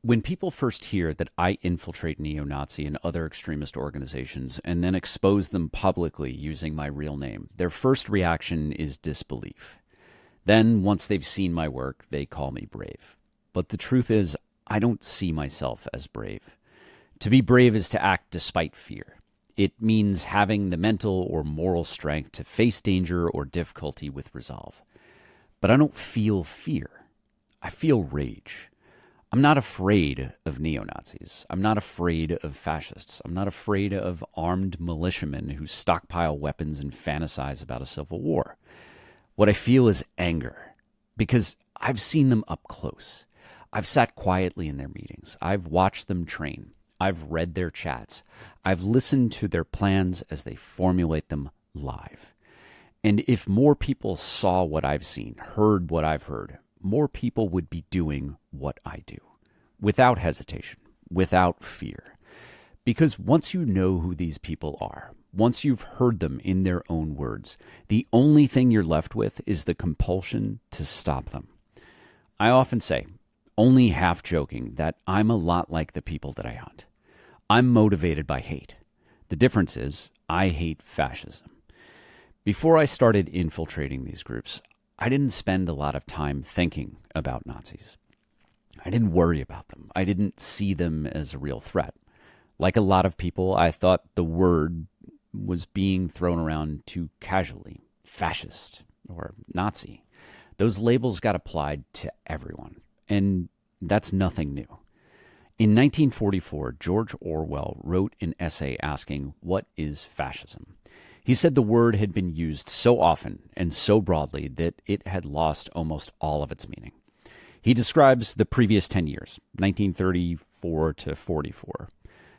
When people first hear that I infiltrate neo-Nazi and other extremist organizations and then expose them publicly using my real name, their first reaction is disbelief. Then, once they've seen my work, they call me brave. But the truth is, I don't see myself as brave. To be brave is to act despite fear. It means having the mental or moral strength to face danger or difficulty with resolve. But I don't feel fear. I feel rage. I'm not afraid of neo-Nazis. I'm not afraid of fascists. I'm not afraid of armed militiamen who stockpile weapons and fantasize about a civil war. What I feel is anger, because I've seen them up close. I've sat quietly in their meetings. I've watched them train. I've read their chats. I've listened to their plans as they formulate them live. And if more people saw what I've seen, heard what I've heard, more people would be doing what I do, without hesitation, without fear. Because once you know who these people are, once you've heard them in their own words, the only thing you're left with is the compulsion to stop them. I often say, only half joking, that I'm a lot like the people that I hunt. I'm motivated by hate. The difference is, I hate fascism. Before I started infiltrating these groups, I didn't spend a lot of time thinking about Nazis. I didn't worry about them. I didn't see them as a real threat. Like a lot of people, I thought the word was being thrown around too casually. Fascist or Nazi. Those labels got applied to everyone. And that's nothing new. In 1944, George Orwell wrote an essay asking, "What is fascism?" He said the word had been used so often and so broadly that it had lost almost all of its meaning. He describes the previous 10 years, 1934 to 44,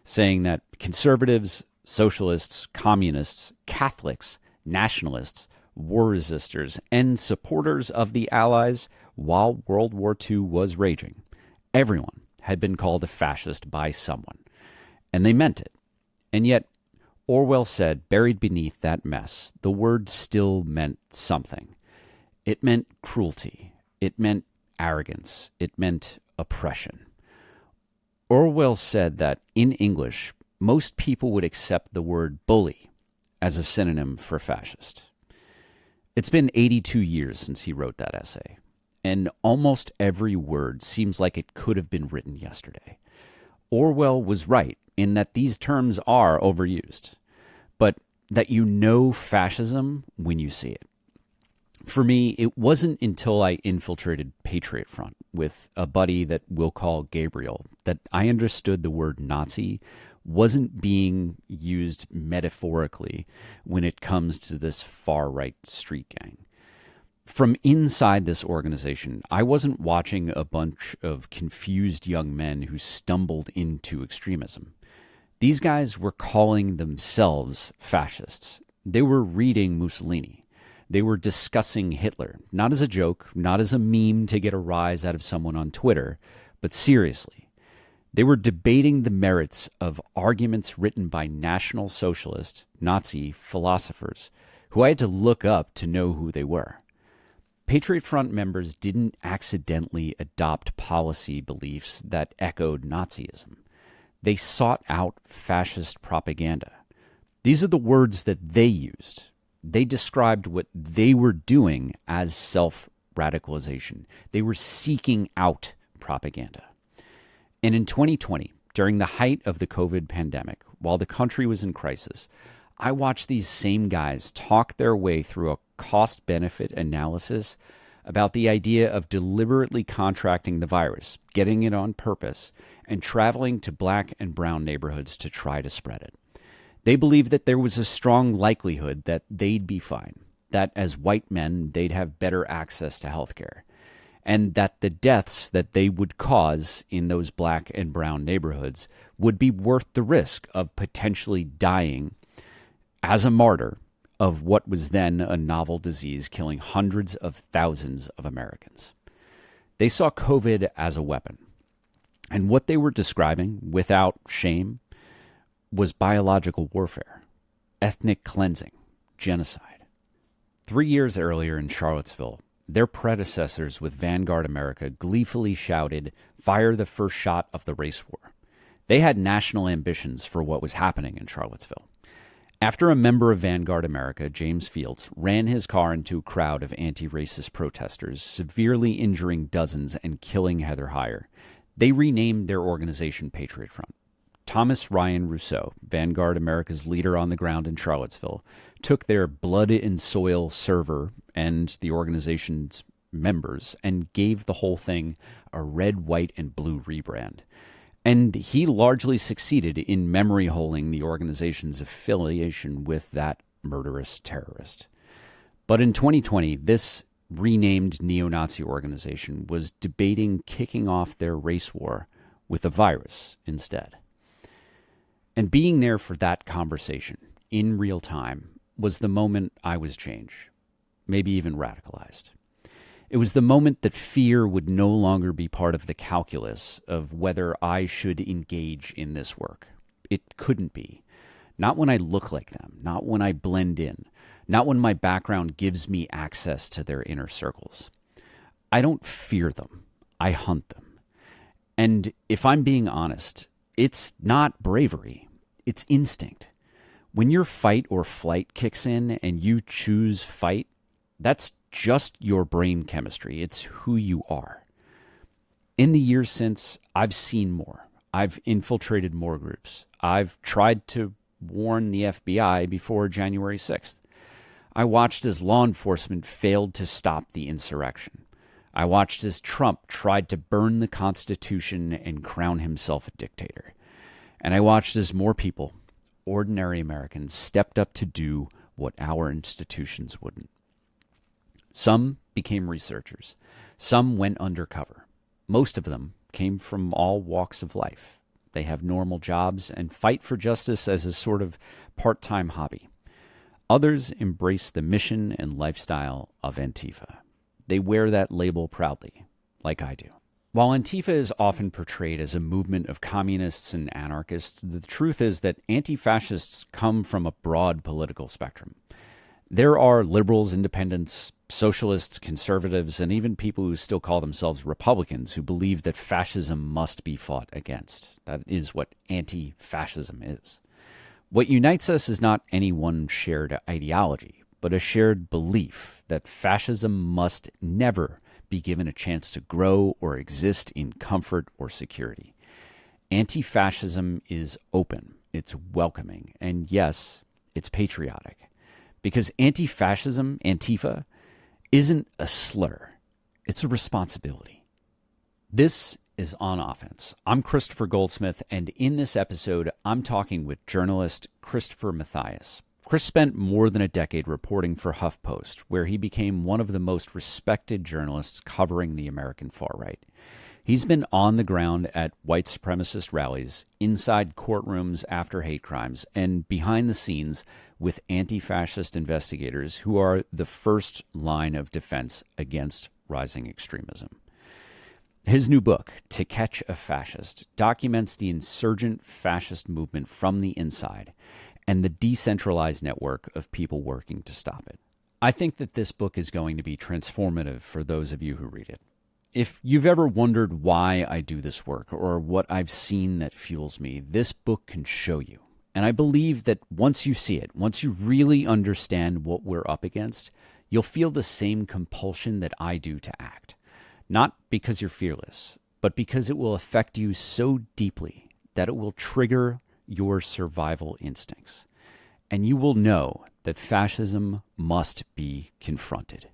saying that conservatives, socialists, communists, Catholics, nationalists, war resistors, and supporters of the Allies while World War II was raging, everyone had been called a fascist by someone, and they meant it. And yet, Orwell said, buried beneath that mess, the word still meant something. It meant cruelty. It meant arrogance. It meant oppression. Orwell said that in English, most people would accept the word bully as a synonym for fascist. It's been 82 years since he wrote that essay, and almost every word seems like it could have been written yesterday. Orwell was right in that these terms are overused, but that you know fascism when you see it. For me, it wasn't until I infiltrated Patriot Front with a buddy that we'll call Gabriel that I understood the word Nazi wasn't being used metaphorically when it comes to this far-right street gang. From inside this organization, I wasn't watching a bunch of confused young men who stumbled into extremism. These guys were calling themselves fascists. They were reading Mussolini. They were discussing Hitler, not as a joke, not as a meme to get a rise out of someone on Twitter, but seriously. They were debating the merits of arguments written by National Socialist, Nazi philosophers, who I had to look up to know who they were. Patriot Front members didn't accidentally adopt policy beliefs that echoed Nazism. They sought out fascist propaganda. These are the words that they used. They described what they were doing as self-radicalization. They were seeking out propaganda. And in 2020, during the height of the COVID pandemic, while the country was in crisis, I watched these same guys talk their way through a cost-benefit analysis about the idea of deliberately contracting the virus, getting it on purpose, and traveling to black and brown neighborhoods to try to spread it. They believed that there was a strong likelihood that they'd be fine, that as white men, they'd have better access to healthcare, and that the deaths that they would cause in those black and brown neighborhoods would be worth the risk of potentially dying as a martyr of what was then a novel disease killing hundreds of thousands of Americans. They saw COVID as a weapon. And what they were describing, without shame, was biological warfare, ethnic cleansing, genocide. 3 years earlier in Charlottesville, their predecessors with Vanguard America gleefully shouted, "Fire the first shot of the race war." They had national ambitions for what was happening in Charlottesville. After a member of Vanguard America, James Fields, ran his car into a crowd of anti-racist protesters, severely injuring dozens and killing Heather Heyer, they renamed their organization Patriot Front. Thomas Ryan Rousseau, Vanguard America's leader on the ground in Charlottesville, took their blood and soil server and the organization's members and gave the whole thing a red, white, and blue rebrand. And he largely succeeded in memory holing the organization's affiliation with that murderous terrorist. But in 2020, this renamed neo-Nazi organization was debating kicking off their race war with a virus instead. And being there for that conversation in real time was the moment I was changed, maybe even radicalized. It was the moment that fear would no longer be part of the calculus of whether I should engage in this work. It couldn't be. Not when I look like them, not when I blend in, not when my background gives me access to their inner circles. I don't fear them. I hunt them. And if I'm being honest, it's not bravery. It's instinct. When your fight or flight kicks in and you choose fight, that's just your brain chemistry. It's who you are. In the years since, I've seen more. I've infiltrated more groups. I've tried to warn the FBI before January 6th. I watched as law enforcement failed to stop the insurrection. I watched as Trump tried to burn the Constitution and crown himself a dictator. And I watched as more people, ordinary Americans, stepped up to do what our institutions wouldn't. Some became researchers. Some went undercover. Most of them came from all walks of life. They have normal jobs and fight for justice as a sort of part-time hobby. Others embrace the mission and lifestyle of Antifa. They wear that label proudly, like I do. While Antifa is often portrayed as a movement of communists and anarchists, the truth is that antifascists come from a broad political spectrum. There are liberals, independents, socialists, conservatives, and even people who still call themselves Republicans who believe that fascism must be fought against. That is what anti-fascism is. What unites us is not any one shared ideology, but a shared belief that fascism must never be given a chance to grow or exist in comfort or security. Anti-fascism is open, it's welcoming, and yes, it's patriotic. Because anti-fascism, Antifa, isn't a slur. It's a responsibility. This is On Offense. I'm Kristofer Goldsmith, and in this episode, I'm talking with journalist Christopher Mathias. Kris spent more than a decade reporting for HuffPost, where he became one of the most respected journalists covering the American far-right. He's been on the ground at white supremacist rallies, inside courtrooms after hate crimes, and behind the scenes with anti-fascist investigators who are the first line of defense against rising extremism. His new book, To Catch a Fascist, documents the insurgent fascist movement from the inside and the decentralized network of people working to stop it. I think that this book is going to be transformative for those of you who read it. If you've ever wondered why I do this work or what I've seen that fuels me, this book can show you. And I believe that once you see it, once you really understand what we're up against, you'll feel the same compulsion that I do to act. Not because you're fearless, but because it will affect you so deeply that it will trigger your survival instincts. And you will know that fascism must be confronted.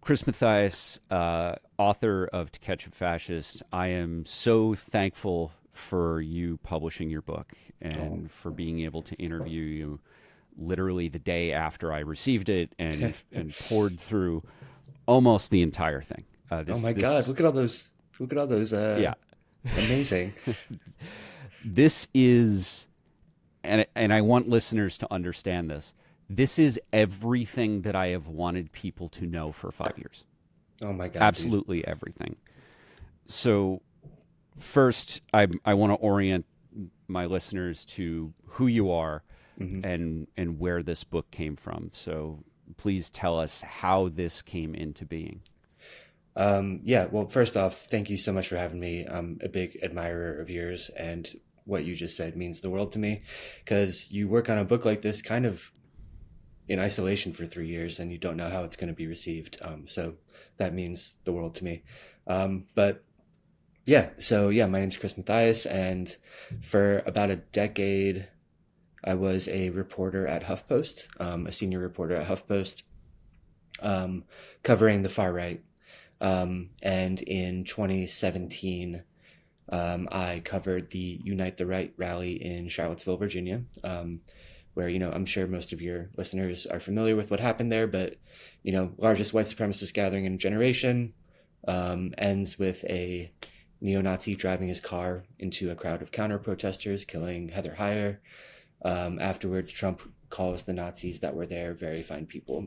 Chris Mathias, author of To Catch a Fascist. I am so thankful for you publishing your book and for being able to interview you literally the day after I received it and poured through almost the entire thing. God, look at all those Look at all those. Yeah. Amazing. This is, and I want listeners to understand this. This is everything that I have wanted people to know for 5 years. Oh my God, dude. Absolutely everything. So first, I want to orient my listeners to who you are and where this book came from. So please tell us how this came into being. Yeah, well, first off, thank you so much for having me. I'm a big admirer of yours, and what you just said means the world to me, because you work on a book like this kind of in isolation for 3 years, and you don't know how it's going to be received. So that means the world to me. But yeah, so yeah, my name's Chris Mathias, and for about a decade, I was a reporter at HuffPost, a senior reporter at HuffPost, covering the far right. And in 2017, I covered the Unite the Right rally in Charlottesville, Virginia, where, I'm sure most of your listeners are familiar with what happened there, but, largest white supremacist gathering in a generation, ends with a neo-Nazi driving his car into a crowd of counter-protesters, killing Heather Heyer. Afterwards, Trump calls the Nazis that were there very fine people.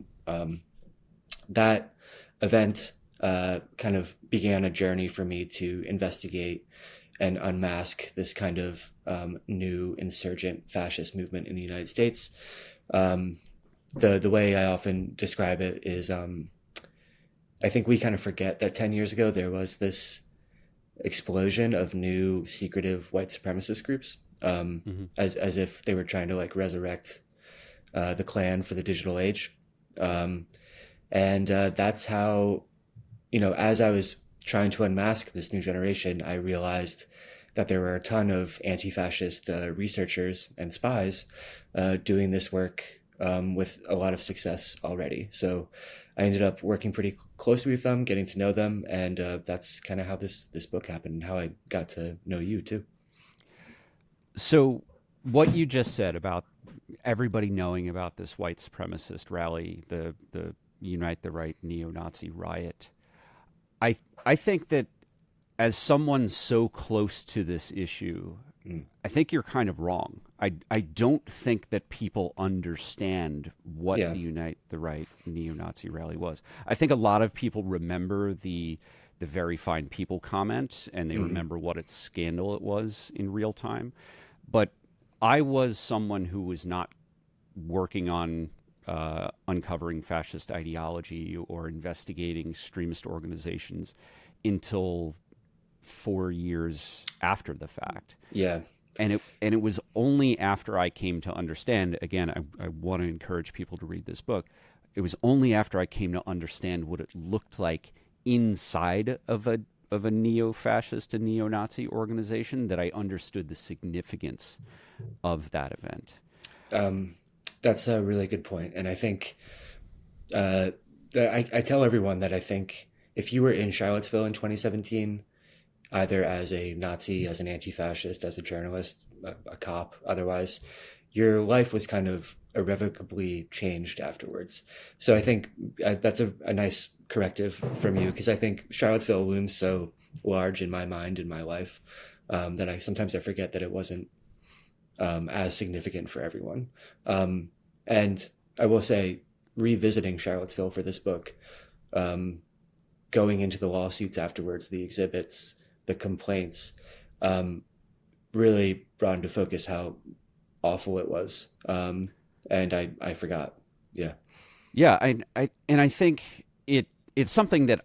That event kind of began a journey for me to investigate and unmask this kind of new insurgent fascist movement in the United States. The way I often describe it is I think we kind of forget that 10 years ago there was this explosion of new secretive white supremacist groups, as if they were trying to like resurrect the Klan for the digital age. And that's how, as I was trying to unmask this new generation, I realized that there were a ton of anti-fascist researchers and spies doing this work with a lot of success already. So I ended up working pretty closely with them, getting to know them, and that's kind of how this book happened and how I got to know you too. So what you just said about everybody knowing about this white supremacist rally, the Unite the Right neo-Nazi riot, I think that as someone so close to this issue, I think you're kind of wrong. I don't think that people understand what the Unite the Right neo-Nazi rally was. I think a lot of people remember the very fine people comment, and they remember what a scandal it was in real time. But I was someone who was not working on uncovering fascist ideology or investigating extremist organizations until 4 years after the fact. Yeah. And it was only after I came to understand, again, I want to encourage people to read this book. It was only after I came to understand what it looked like inside of a neo-fascist and neo-Nazi organization that I understood the significance of that event. That's a really good point. And I think I tell everyone that I think if you were in Charlottesville in 2017, either as a Nazi, as an anti-fascist, as a journalist, a cop, otherwise, your life was kind of irrevocably changed afterwards. So I think that's a nice corrective from you, because I think Charlottesville looms so large in my mind, in my life, that I sometimes forget that it wasn't as significant for everyone. And I will say, revisiting Charlottesville for this book, going into the lawsuits afterwards, the exhibits, the complaints, really brought into focus how awful it was. And I forgot. Yeah. Yeah. I think it's something that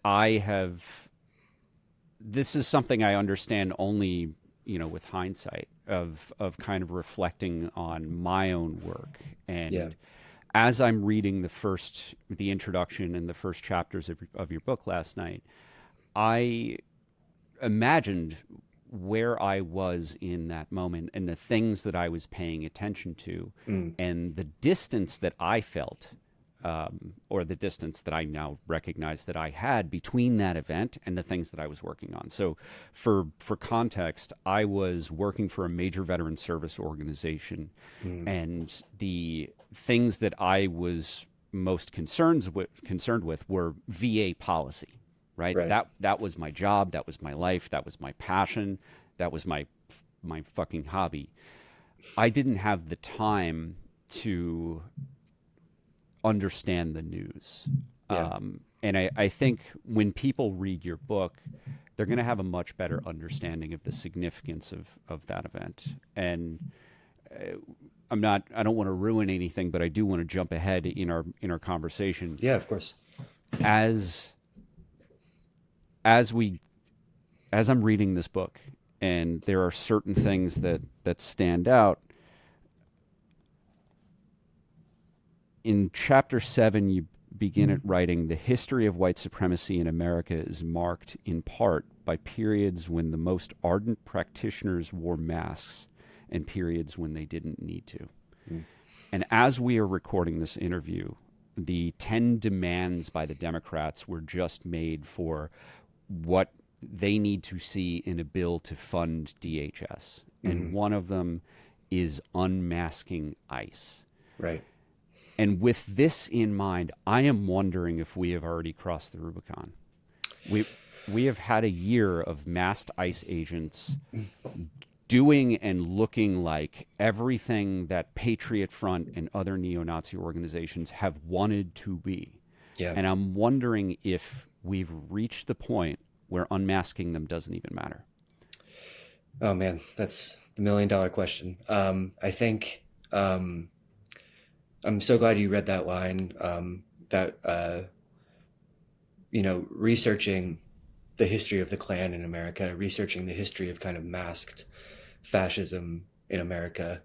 this is something I understand only, with hindsight of kind of reflecting on my own work. And as I'm reading the introduction and the first chapters of your book last night, I imagined where I was in that moment and the things that I was paying attention to and the distance that I felt, or the distance that I now recognize that I had between that event and the things that I was working on. So for context, I was working for a major veteran service organization, and the things that I was most concerned with were VA policy. right? Right. That was my job, that was my life, that was my passion, that was my fucking hobby. I didn't have the time to understand the news. Yeah. And I think when people read your book, they're going to have a much better understanding of the significance of that event. And I don't want to ruin anything, but I do want to jump ahead in our conversation. Yeah, of course. As as we as I'm reading this book, and there are certain things that stand out. In chapter 7, you begin at writing, the history of white supremacy in America is marked in part by periods when the most ardent practitioners wore masks and periods when they didn't need to. Mm. And as we are recording this interview, the 10 demands by the Democrats were just made for what they need to see in a bill to fund DHS. Mm-hmm. And one of them is unmasking ICE. Right. And with this in mind, I am wondering if we have already crossed the Rubicon. We have had a year of masked ICE agents doing and looking like everything that Patriot Front and other neo-Nazi organizations have wanted to be. Yeah. And I'm wondering if we've reached the point where unmasking them doesn't even matter. Oh man, that's the $1 million question. I think I'm so glad you read that line. Researching the history of the Klan in America, researching the history of kind of masked fascism in America,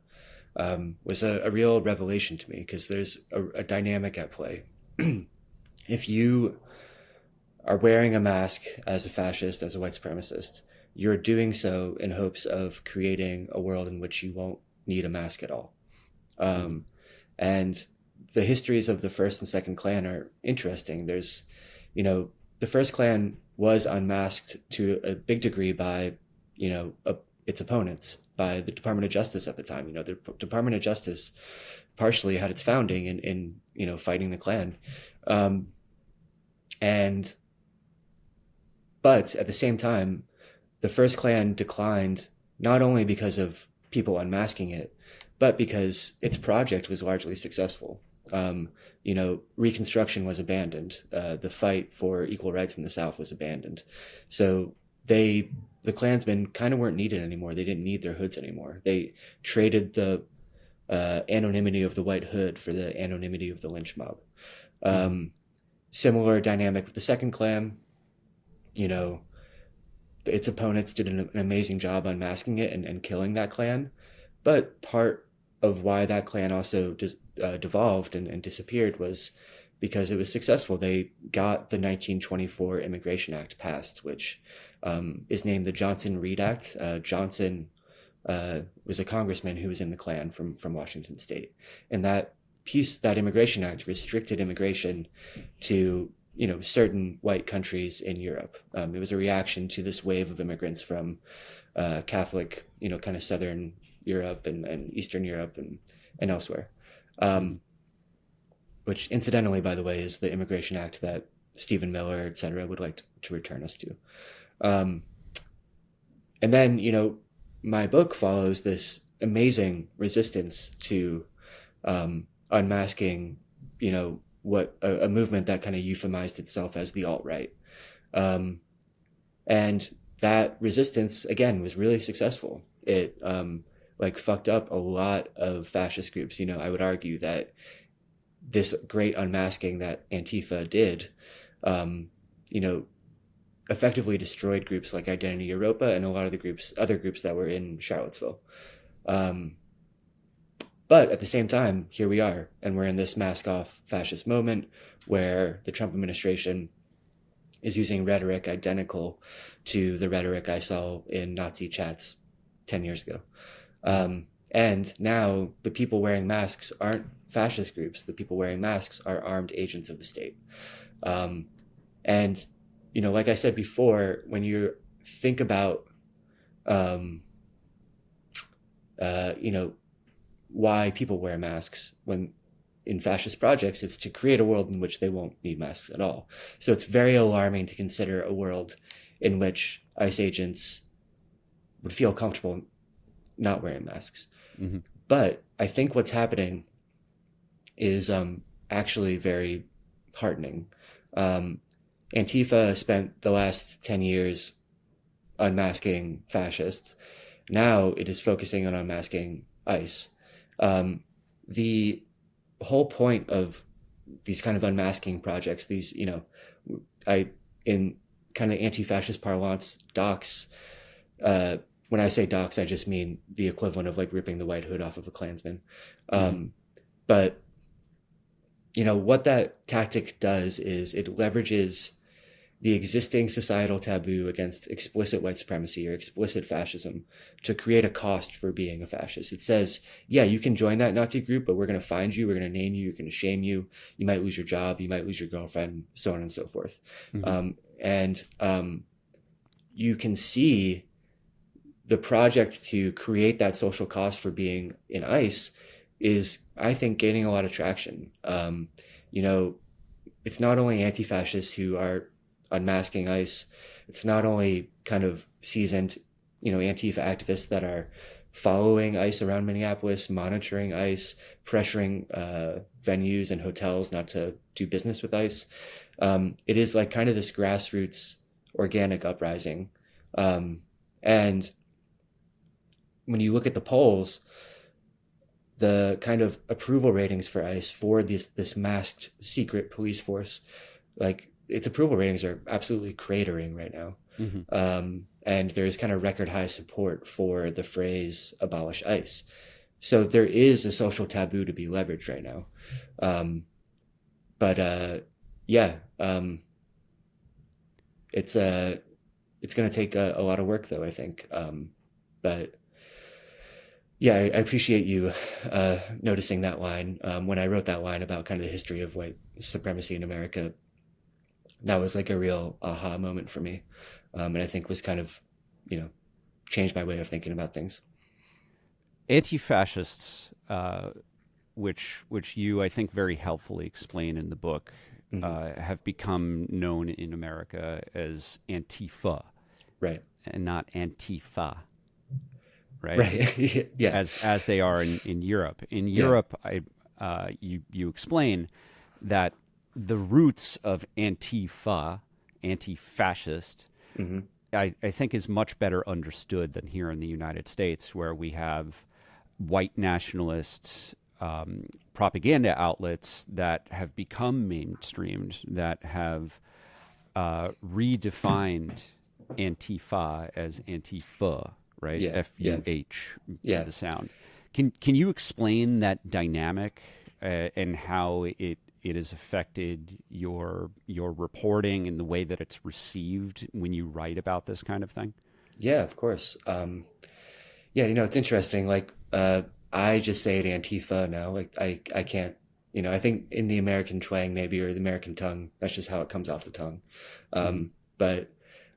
was a real revelation to me, because there's a dynamic at play. If you are wearing a mask as a fascist, as a white supremacist, you're doing so in hopes of creating a world in which you won't need a mask at all. And the histories of the first and second Klan are interesting. There's, the first Klan was unmasked to a big degree by, its opponents, by the Department of Justice at the time. The Department of Justice partially had its founding in fighting the Klan. But at the same time, the first Klan declined not only because of people unmasking it, but because its project was largely successful. Reconstruction was abandoned. The fight for equal rights in the South was abandoned. So the Klansmen kind of weren't needed anymore. They didn't need their hoods anymore. They traded the anonymity of the white hood for the anonymity of the lynch mob. Similar dynamic with the second Klan. Its opponents did an amazing job unmasking it and killing that Klan. But part of why that Klan also devolved and disappeared was because it was successful. They got the 1924 Immigration Act passed, which is named the Johnson-Reed Act. Johnson was a congressman who was in the Klan from Washington State. And that Immigration Act restricted immigration to certain white countries in Europe. It was a reaction to this wave of immigrants from Catholic, kind of Southern Europe and Eastern Europe and elsewhere. Which incidentally, by the way, is the Immigration Act that Stephen Miller, et cetera, would like to return us to. And then, my book follows this amazing resistance to unmasking, what a movement that kind of euphemized itself as the alt-right. And that resistance, again, was really successful. It fucked up a lot of fascist groups. I would argue that this great unmasking that Antifa did, effectively destroyed groups like Identity Europa and a lot of the other groups that were in Charlottesville. But at the same time, here we are, and we're in this mask-off fascist moment where the Trump administration is using rhetoric identical to the rhetoric I saw in Nazi chats 10 years ago. And now the people wearing masks aren't fascist groups. The people wearing masks are armed agents of the state. And, like I said before, when you think about, why people wear masks, when in fascist projects, it's to create a world in which they won't need masks at all. So it's very alarming to consider a world in which ICE agents would feel comfortable not wearing masks. Mm-hmm. But I think what's happening is actually very heartening. Antifa spent the last 10 years unmasking fascists. Now it is focusing on unmasking ICE. The whole point of these kind of unmasking projects, these, in kind of anti-fascist parlance, docs, when I say docs, I just mean the equivalent of like ripping the white hood off of a Klansman. But, what that tactic does is it leverages the existing societal taboo against explicit white supremacy or explicit fascism to create a cost for being a fascist. It says, yeah, you can join that Nazi group, but we're going to find you, we're going to name you, we're going to shame you, you might lose your job, you might lose your girlfriend, so on and so forth. You can see the project to create that social cost for being in ICE is, I think, gaining a lot of traction. It's not only anti-fascists who are unmasking ICE. It's not only kind of seasoned, Antifa activists that are following ICE around Minneapolis, monitoring ICE, pressuring venues and hotels not to do business with ICE. It is like kind of this grassroots organic uprising. And when you look at the polls, the kind of approval ratings for ICE for this masked secret police force, like, its approval ratings are absolutely cratering right now. And there's kind of record high support for the phrase abolish ICE. So there is a social taboo to be leveraged right now. It's going to take a lot of work though, I think. But yeah, I appreciate you noticing that line. When I wrote that line about kind of the history of white supremacy in America, that was like a real aha moment for me. And I think was kind of, changed my way of thinking about things. Antifascists, which you, I think, very helpfully explain in the book, have become known in America as Antifa. Right. And not Antifa. Right. Right. Yeah. As they are in Europe. In Europe, you explain that the roots of Antifa, anti-fascist, I think is much better understood than here in the United States, where we have white nationalist propaganda outlets that have become mainstreamed, that have redefined Antifa as Antifa, right? F-U-H, the sound. Can you explain that dynamic and how it has affected your reporting and the way that it's received when you write about this kind of thing? Yeah, of course. It's interesting. Like, I just say it Antifa now. Like, I can't, I think in the American twang maybe, or the American tongue, that's just how it comes off the tongue. But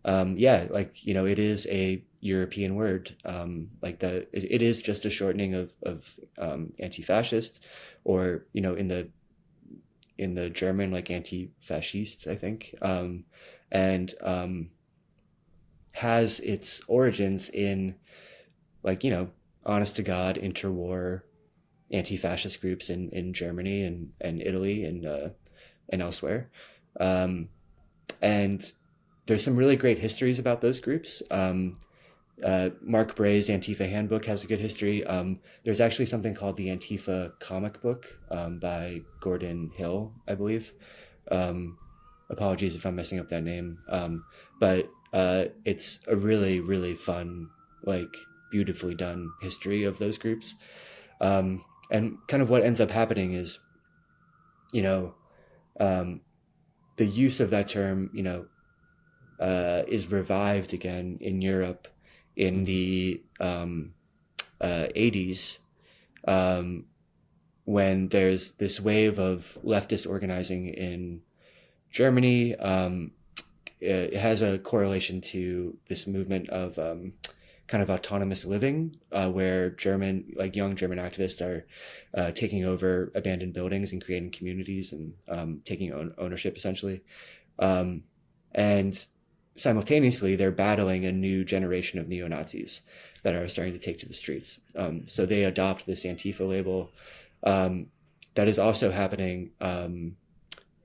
it is a European word. It is just a shortening of anti-fascist, or, in the German, like antifascists, I think, and has its origins in, like, honest to God interwar anti-fascist groups in Germany and Italy and elsewhere. And there's some really great histories about those groups. Mark Bray's Antifa Handbook has a good history. There's actually something called the Antifa Comic Book by Gordon Hill, I believe. Apologies if I'm messing up that name. But it's a really, really fun, like, beautifully done history of those groups. And kind of what ends up happening is, the use of that term, is revived again in Europe in the 80s, when there's this wave of leftist organizing in Germany. It has a correlation to this movement of kind of autonomous living, where young German activists are taking over abandoned buildings and creating communities and taking ownership essentially. And simultaneously, they're battling a new generation of neo-Nazis that are starting to take to the streets. So they adopt this Antifa label. That is also happening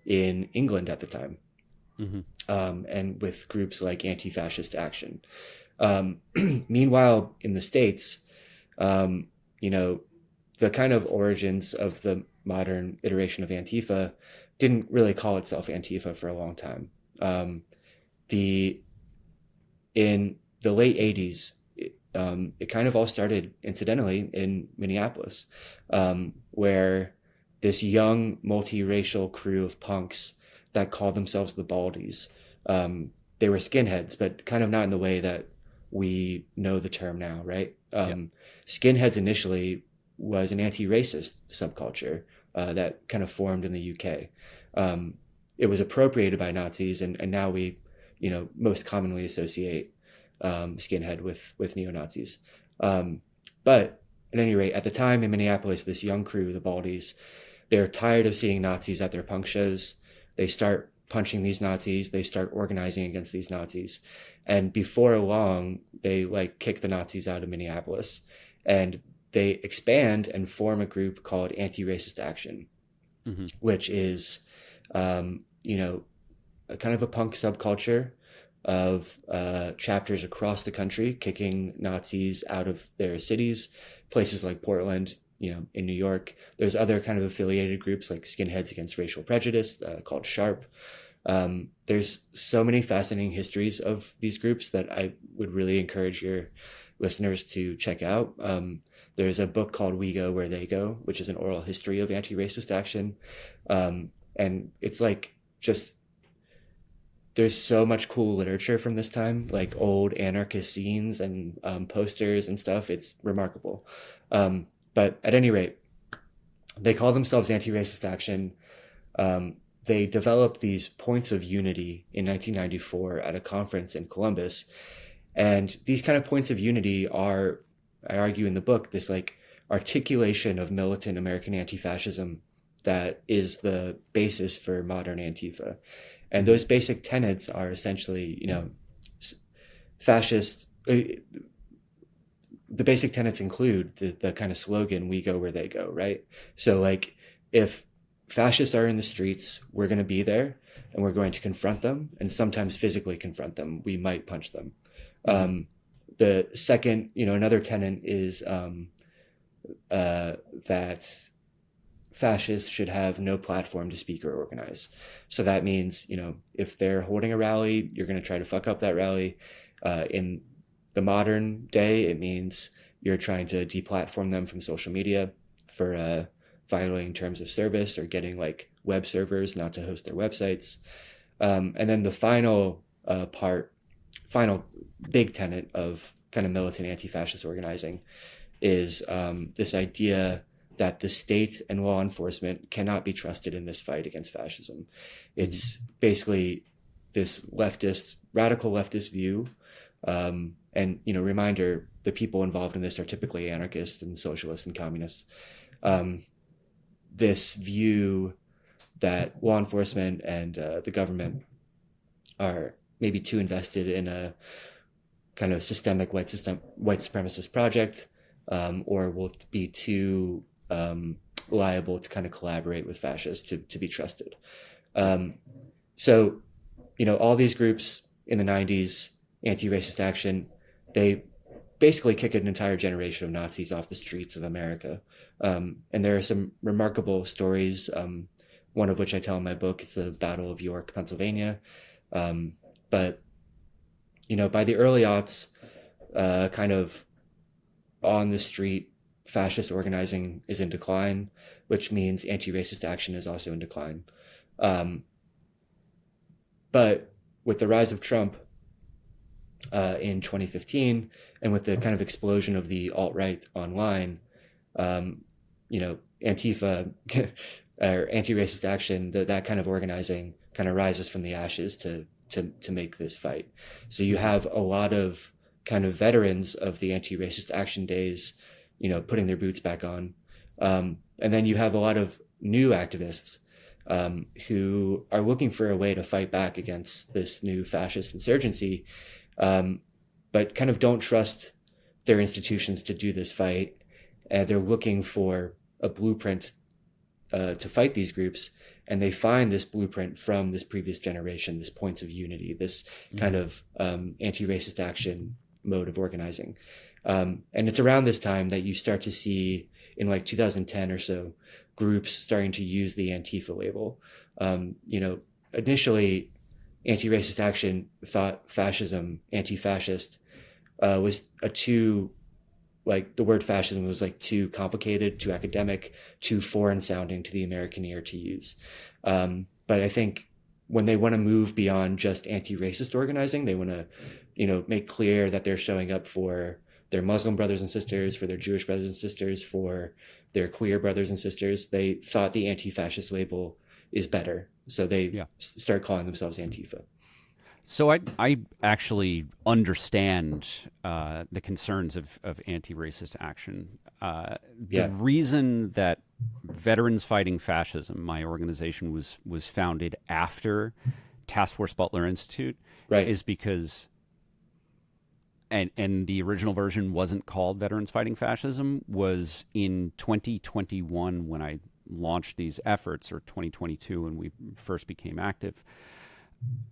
in England at the time, and with groups like Anti-Fascist Action. Meanwhile, in the States, the kind of origins of the modern iteration of Antifa didn't really call itself Antifa for a long time. In the late 80s, it kind of all started incidentally in Minneapolis, where this young multiracial crew of punks that called themselves the Baldies, they were skinheads, but kind of not in the way that we know the term now, right? Skinheads initially was an anti-racist subculture that kind of formed in the UK. It was appropriated by Nazis, and now we, most commonly associate skinhead with neo-Nazis. But at any rate, at the time in Minneapolis, this young crew, the Baldies, they're tired of seeing Nazis at their punk shows. They start punching these Nazis. They start organizing against these Nazis. And before long, they kick the Nazis out of Minneapolis. And they expand and form a group called Anti-Racist Action, which is, a kind of a punk subculture of chapters across the country kicking Nazis out of their cities, places like Portland, in New York. There's other kind of affiliated groups like Skinheads Against Racial Prejudice, called SHARP. There's so many fascinating histories of these groups that I would really encourage your listeners to check out. There's a book called We Go Where They Go, which is an oral history of anti-racist action. And it's there's so much cool literature from this time, like old anarchist scenes and posters and stuff. It's remarkable. But at any rate, they call themselves Anti-Racist Action. They developed these points of unity in 1994 at a conference in Columbus. And these kind of points of unity are, I argue in the book, this articulation of militant American anti-fascism that is the basis for modern Antifa. And those basic tenets are essentially, fascist. The basic tenets include the kind of slogan, we go where they go, right? So if fascists are in the streets, we're going to be there and we're going to confront them, and sometimes physically confront them. We might punch them. The second, another tenet is that fascists should have no platform to speak or organize. So that means, if they're holding a rally, you're going to try to fuck up that rally. In the modern day, it means you're trying to deplatform them from social media for violating terms of service or getting web servers not to host their websites. And then the final big tenet of kind of militant anti-fascist organizing is this idea that the state and law enforcement cannot be trusted in this fight against fascism. It's basically this radical leftist view. And, reminder, the people involved in this are typically anarchists and socialists and communists. This view that law enforcement and the government are maybe too invested in a kind of systemic white supremacist project, or will be too liable to kind of collaborate with fascists to be trusted. So, all these groups in the 90s, Anti-Racist Action, they basically kick an entire generation of Nazis off the streets of America. And there are some remarkable stories, one of which I tell in my book. It's the Battle of York, Pennsylvania. But, by the early aughts, kind of on the street, fascist organizing is in decline, which means anti-racist action is also in decline. But with the rise of Trump in 2015, and with the kind of explosion of the alt-right online, Antifa or anti-racist action, that kind of organizing kind of rises from the ashes to make this fight. So you have a lot of kind of veterans of the anti-racist action days, putting their boots back on. And then you have a lot of new activists who are looking for a way to fight back against this new fascist insurgency, but kind of don't trust their institutions to do this fight. And they're looking for a blueprint to fight these groups. And they find this blueprint from this previous generation, this points of unity, this kind of anti-racist action mode of organizing. And it's around this time that you start to see, in like 2010 or so, groups starting to use the Antifa label. Initially, anti-racist action thought fascism, anti-fascist, was the word fascism was like too complicated, too academic, too foreign sounding to the American ear to use. But I think when they want to move beyond just anti-racist organizing, they want to, make clear that they're showing up for their Muslim brothers and sisters, for their Jewish brothers and sisters, for their queer brothers and sisters. They thought the anti-fascist label is better. So they start calling themselves Antifa. So I actually understand the concerns of anti-racist action. The reason that Veterans Fighting Fascism, my organization, was founded after Task Force Butler Institute, is because, and the original version wasn't called Veterans Fighting Fascism, was in 2021 when I launched these efforts, or 2022 when we first became active.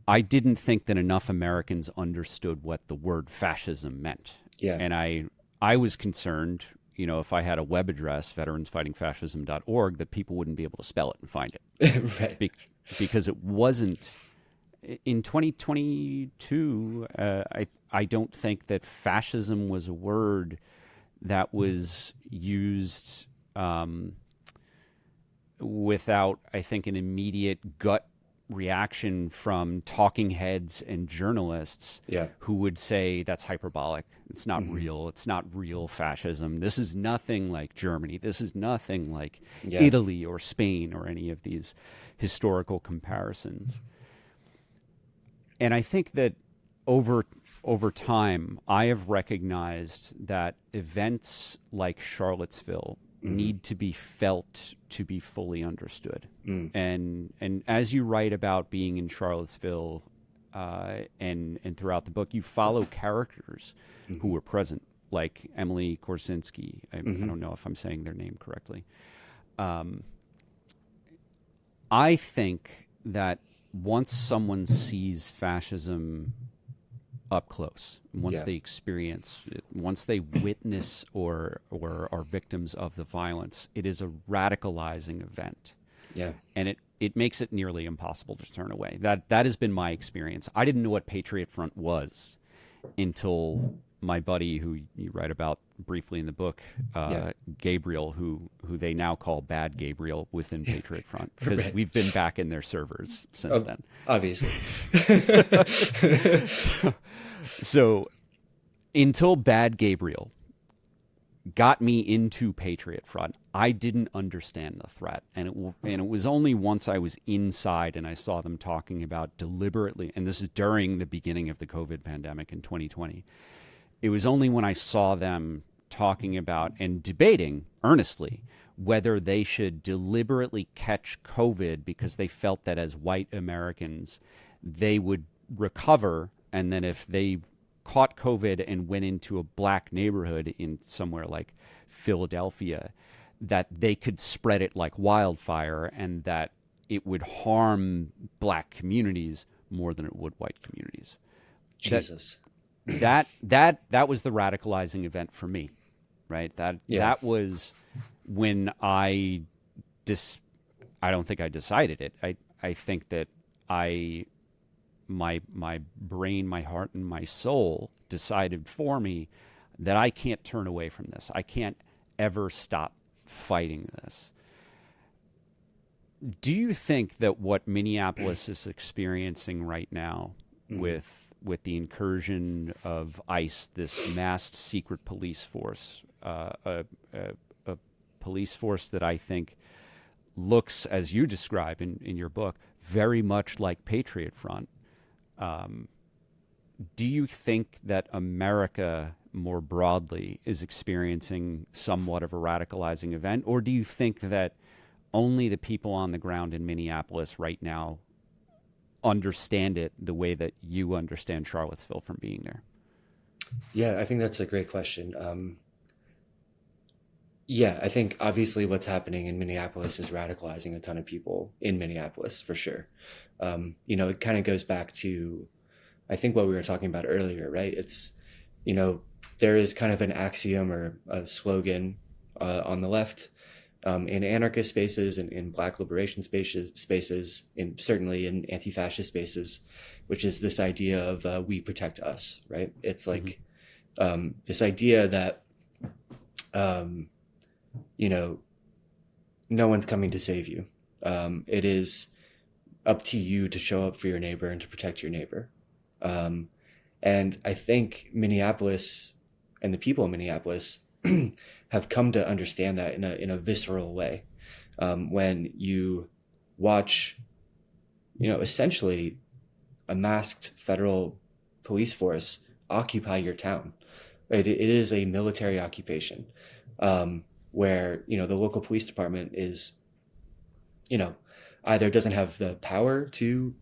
I didn't think that enough Americans understood what the word fascism meant. Yeah. And I was concerned, if I had a web address, veteransfightingfascism.org, that people wouldn't be able to spell it and find it. Right. Because it wasn't, in 2022, I don't think that fascism was a word that was used without, I think, an immediate gut reaction from talking heads and journalists who would say that's hyperbolic. It's not real. It's not real fascism. This is nothing like Germany. This is nothing like Italy or Spain or any of these historical comparisons. And I think that over time, I have recognized that events like Charlottesville need to be felt to be fully understood. And as you write about being in Charlottesville and throughout the book, you follow characters who were present, like Emily Korsinski. I don't know if I'm saying their name correctly. I think that once someone sees fascism up close, once they experience it, once they witness or are victims of the violence, it is a radicalizing event. Yeah. And it makes it nearly impossible to turn away. That has been my experience. I didn't know what Patriot Front was until my buddy, who you write about briefly in the book, Gabriel, who they now call Bad Gabriel within Patriot Front, because we've been back in their servers since then. Obviously. So until Bad Gabriel got me into Patriot Front, I didn't understand the threat. And it was only once I was inside and I saw them talking about deliberately, and this is during the beginning of the COVID pandemic in 2020, it was only when I saw them talking about and debating earnestly whether they should deliberately catch COVID because they felt that as white Americans, they would recover. And then if they caught COVID and went into a black neighborhood in somewhere like Philadelphia, that they could spread it like wildfire and that it would harm black communities more than it would white communities. Jesus. That was the radicalizing event for me, right? That was when I don't think I decided it. I think that my brain, my heart, and my soul decided for me that I can't turn away from this. I can't ever stop fighting this. Do you think that what Minneapolis is experiencing right now with the incursion of ICE, this masked secret police force, a police force that I think looks, as you describe in your book, very much like Patriot Front, do you think that America more broadly is experiencing somewhat of a radicalizing event, or do you think that only the people on the ground in Minneapolis right now understand it the way that you understand Charlottesville from being there? Yeah, I think that's a great question. Yeah, I think obviously what's happening in Minneapolis is radicalizing a ton of people in Minneapolis for sure. It kind of goes back to, I think, what we were talking about earlier, right? It's, you know, there is kind of an axiom or a slogan on the left, in anarchist spaces and in Black liberation spaces, in certainly in anti-fascist spaces, which is this idea of we protect us, right? It's like this idea that um, no one's coming to save you. It is up to you to show up for your neighbor and to protect your neighbor. Um, and I think Minneapolis and the people in Minneapolis have come to understand that in a visceral way. When you watch, essentially a masked federal police force occupy your town, right? It is a military occupation, where, the local police department is, either doesn't have the power to,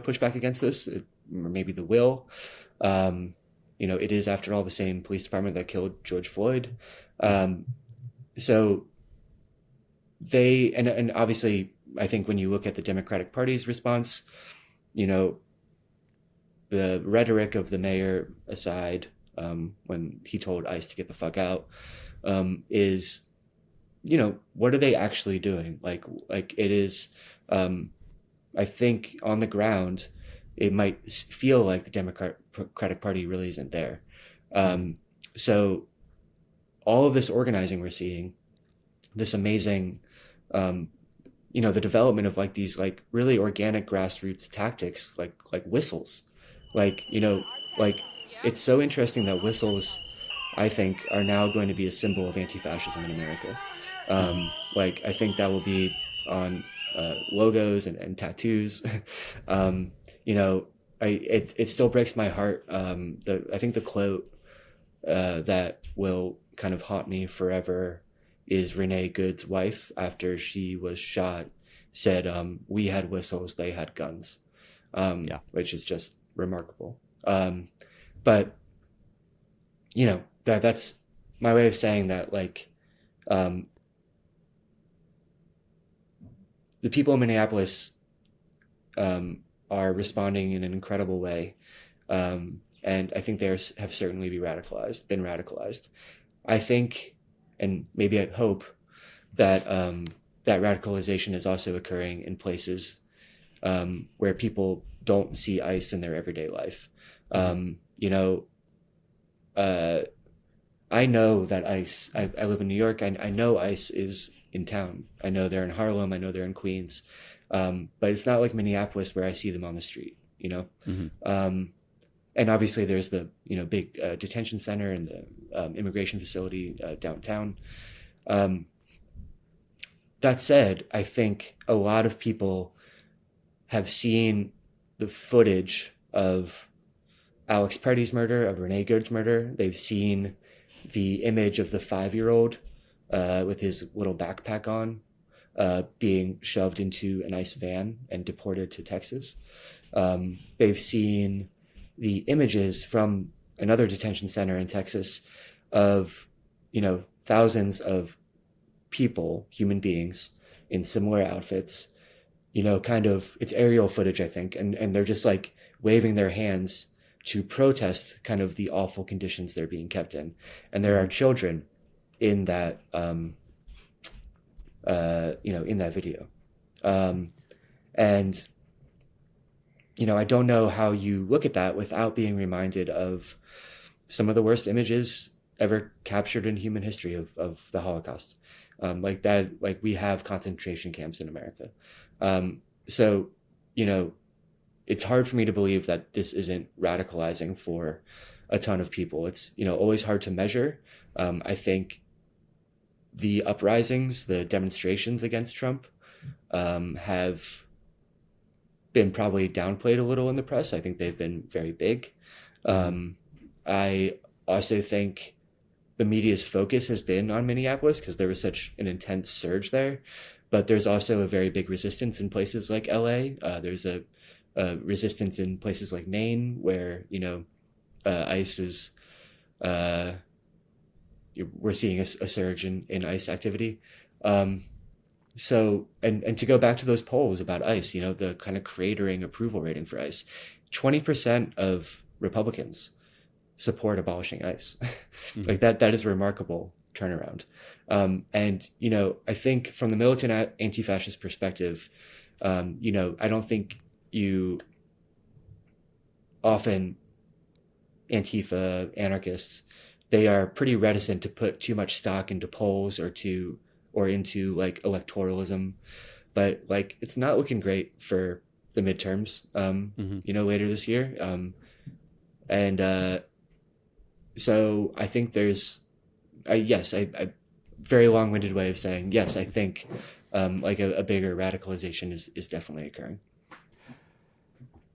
push back against this, or maybe the will. It is, after all, the same police department that killed George Floyd. So they, and obviously, I think when you look at the Democratic Party's response, the rhetoric of the mayor aside, when he told ICE to get the fuck out, is, what are they actually doing? Like it is, I think on the ground, it might feel like the Democratic Party really isn't there. So all of this organizing we're seeing, this amazing, the development of like these like really organic grassroots tactics, like whistles, like it's so interesting that whistles, I think, are now going to be a symbol of anti-fascism in America. I think that will be on logos and tattoos. It still breaks my heart. I think the quote that will kind of haunt me forever is Renee Good's wife, after she was shot, said, "We had whistles, they had guns," which is just remarkable. But that's my way of saying that, like, the people in Minneapolis are responding in an incredible way. And I think they have certainly been radicalized. I think, and maybe I hope, that that radicalization is also occurring in places where people don't see ICE in their everyday life. I know that ICE, I live in New York, I know ICE is in town. I know they're in Harlem, I know they're in Queens. But it's not like Minneapolis where I see them on the street, and obviously there's the, big detention center and the immigration facility downtown. That said, I think a lot of people have seen the footage of Alex Perdy's murder, of Renee Good's murder. They've seen the image of the 5-year-old with his little backpack on, being shoved into an ICE van and deported to Texas. They've seen the images from another detention center in Texas of, thousands of people, human beings in similar outfits, it's aerial footage, I think. And they're just like waving their hands to protest kind of the awful conditions they're being kept in. And there are children in that, in that video. And, I don't know how you look at that without being reminded of some of the worst images ever captured in human history of the Holocaust. We have concentration camps in America. So, it's hard for me to believe that this isn't radicalizing for a ton of people. It's, always hard to measure. I think the uprisings, the demonstrations against Trump, have been probably downplayed a little in the press. I think they've been very big. I also think the media's focus has been on Minneapolis because there was such an intense surge there. But there's also a very big resistance in places like LA. There's a resistance in places like Maine, where ICE is. We're seeing a surge in ICE activity. So, and to go back to those polls about ICE, the kind of cratering approval rating for ICE, 20% of Republicans support abolishing ICE. Like that is a remarkable turnaround. And I think from the militant anti-fascist perspective, I don't think you often Antifa anarchists, they are pretty reticent to put too much stock into polls or into like electoralism, but like it's not looking great for the midterms later this year, and so I think there's I very long-winded way of saying yes, I think like a bigger radicalization is definitely occurring.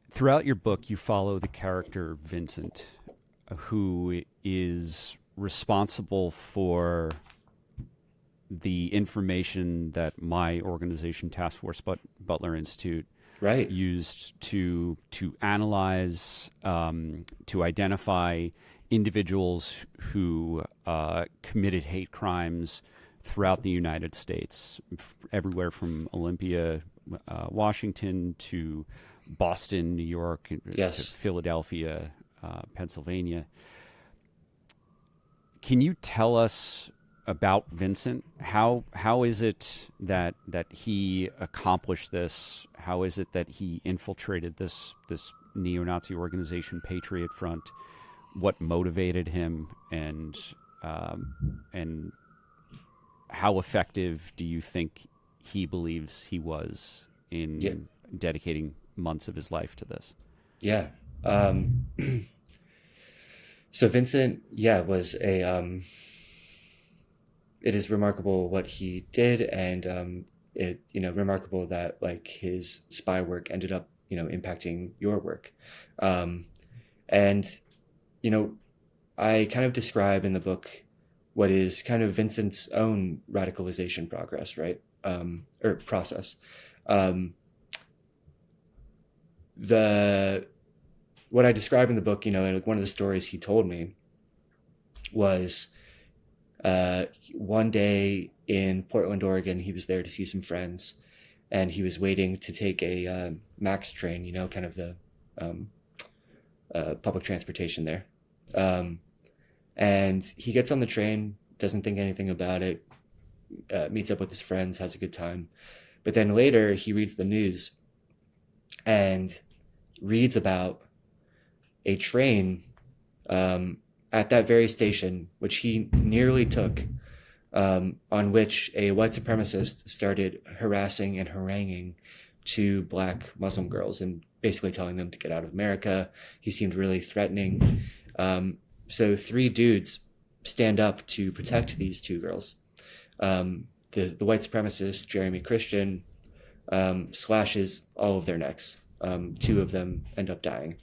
Throughout your book, you follow the character Vincent, who is responsible for the information that my organization, Task Force Butler Institute, right, used to analyze, to identify individuals who committed hate crimes throughout the United States, everywhere from Olympia, Washington, to Boston, New York, yes, to Philadelphia, Pennsylvania. Can you tell us about Vincent? How is it that he accomplished this? How is it that he infiltrated this neo-Nazi organization, Patriot Front? What motivated him, and how effective do you think he believes he was in dedicating months of his life to this? Yeah. So Vincent, was it is remarkable what he did, and remarkable that like his spy work ended up impacting your work, and I kind of describe in the book what is kind of Vincent's own radicalization progress, right? Or process. What I describe in the book, like one of the stories he told me was one day in Portland, Oregon, he was there to see some friends, and he was waiting to take a MAX train, kind of the public transportation there. And he gets on the train, doesn't think anything about it, meets up with his friends, has a good time. But then later he reads the news and reads about a train at that very station, which he nearly took, on which a white supremacist started harassing and haranguing two black Muslim girls and basically telling them to get out of America. He seemed really threatening. So three dudes stand up to protect these two girls. The white supremacist, Jeremy Christian, slashes all of their necks. Two of them end up dying.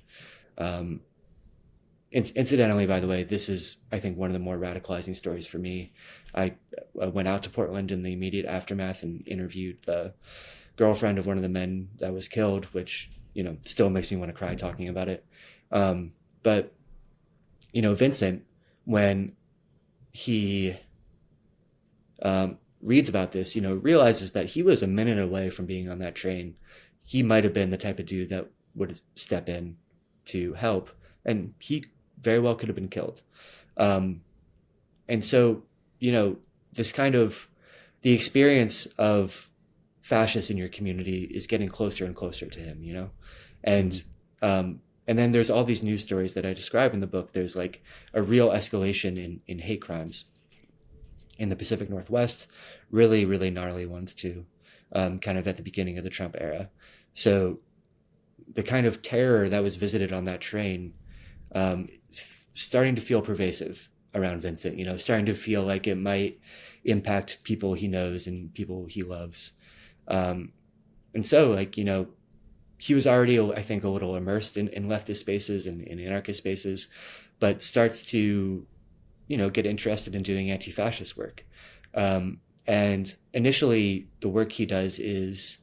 Incidentally, by the way, this is, I think, one of the more radicalizing stories for me. I went out to Portland in the immediate aftermath and interviewed the girlfriend of one of the men that was killed, which, still makes me want to cry talking about it. But, Vincent, when he reads about this, realizes that he was a minute away from being on that train. He might have been the type of dude that would step in to help, and he very well could have been killed. And so, this kind of the experience of fascists in your community is getting closer and closer to him, and then there's all these news stories that I describe in the book. There's like a real escalation in hate crimes in the Pacific Northwest, really, really gnarly ones too, kind of at the beginning of the Trump era. So the kind of terror that was visited on that train, starting to feel pervasive around Vincent, starting to feel like it might impact people he knows and people he loves. And so, like, he was already, I think, a little immersed in leftist spaces and in anarchist spaces, but starts to, get interested in doing anti-fascist work. And initially, the work he does is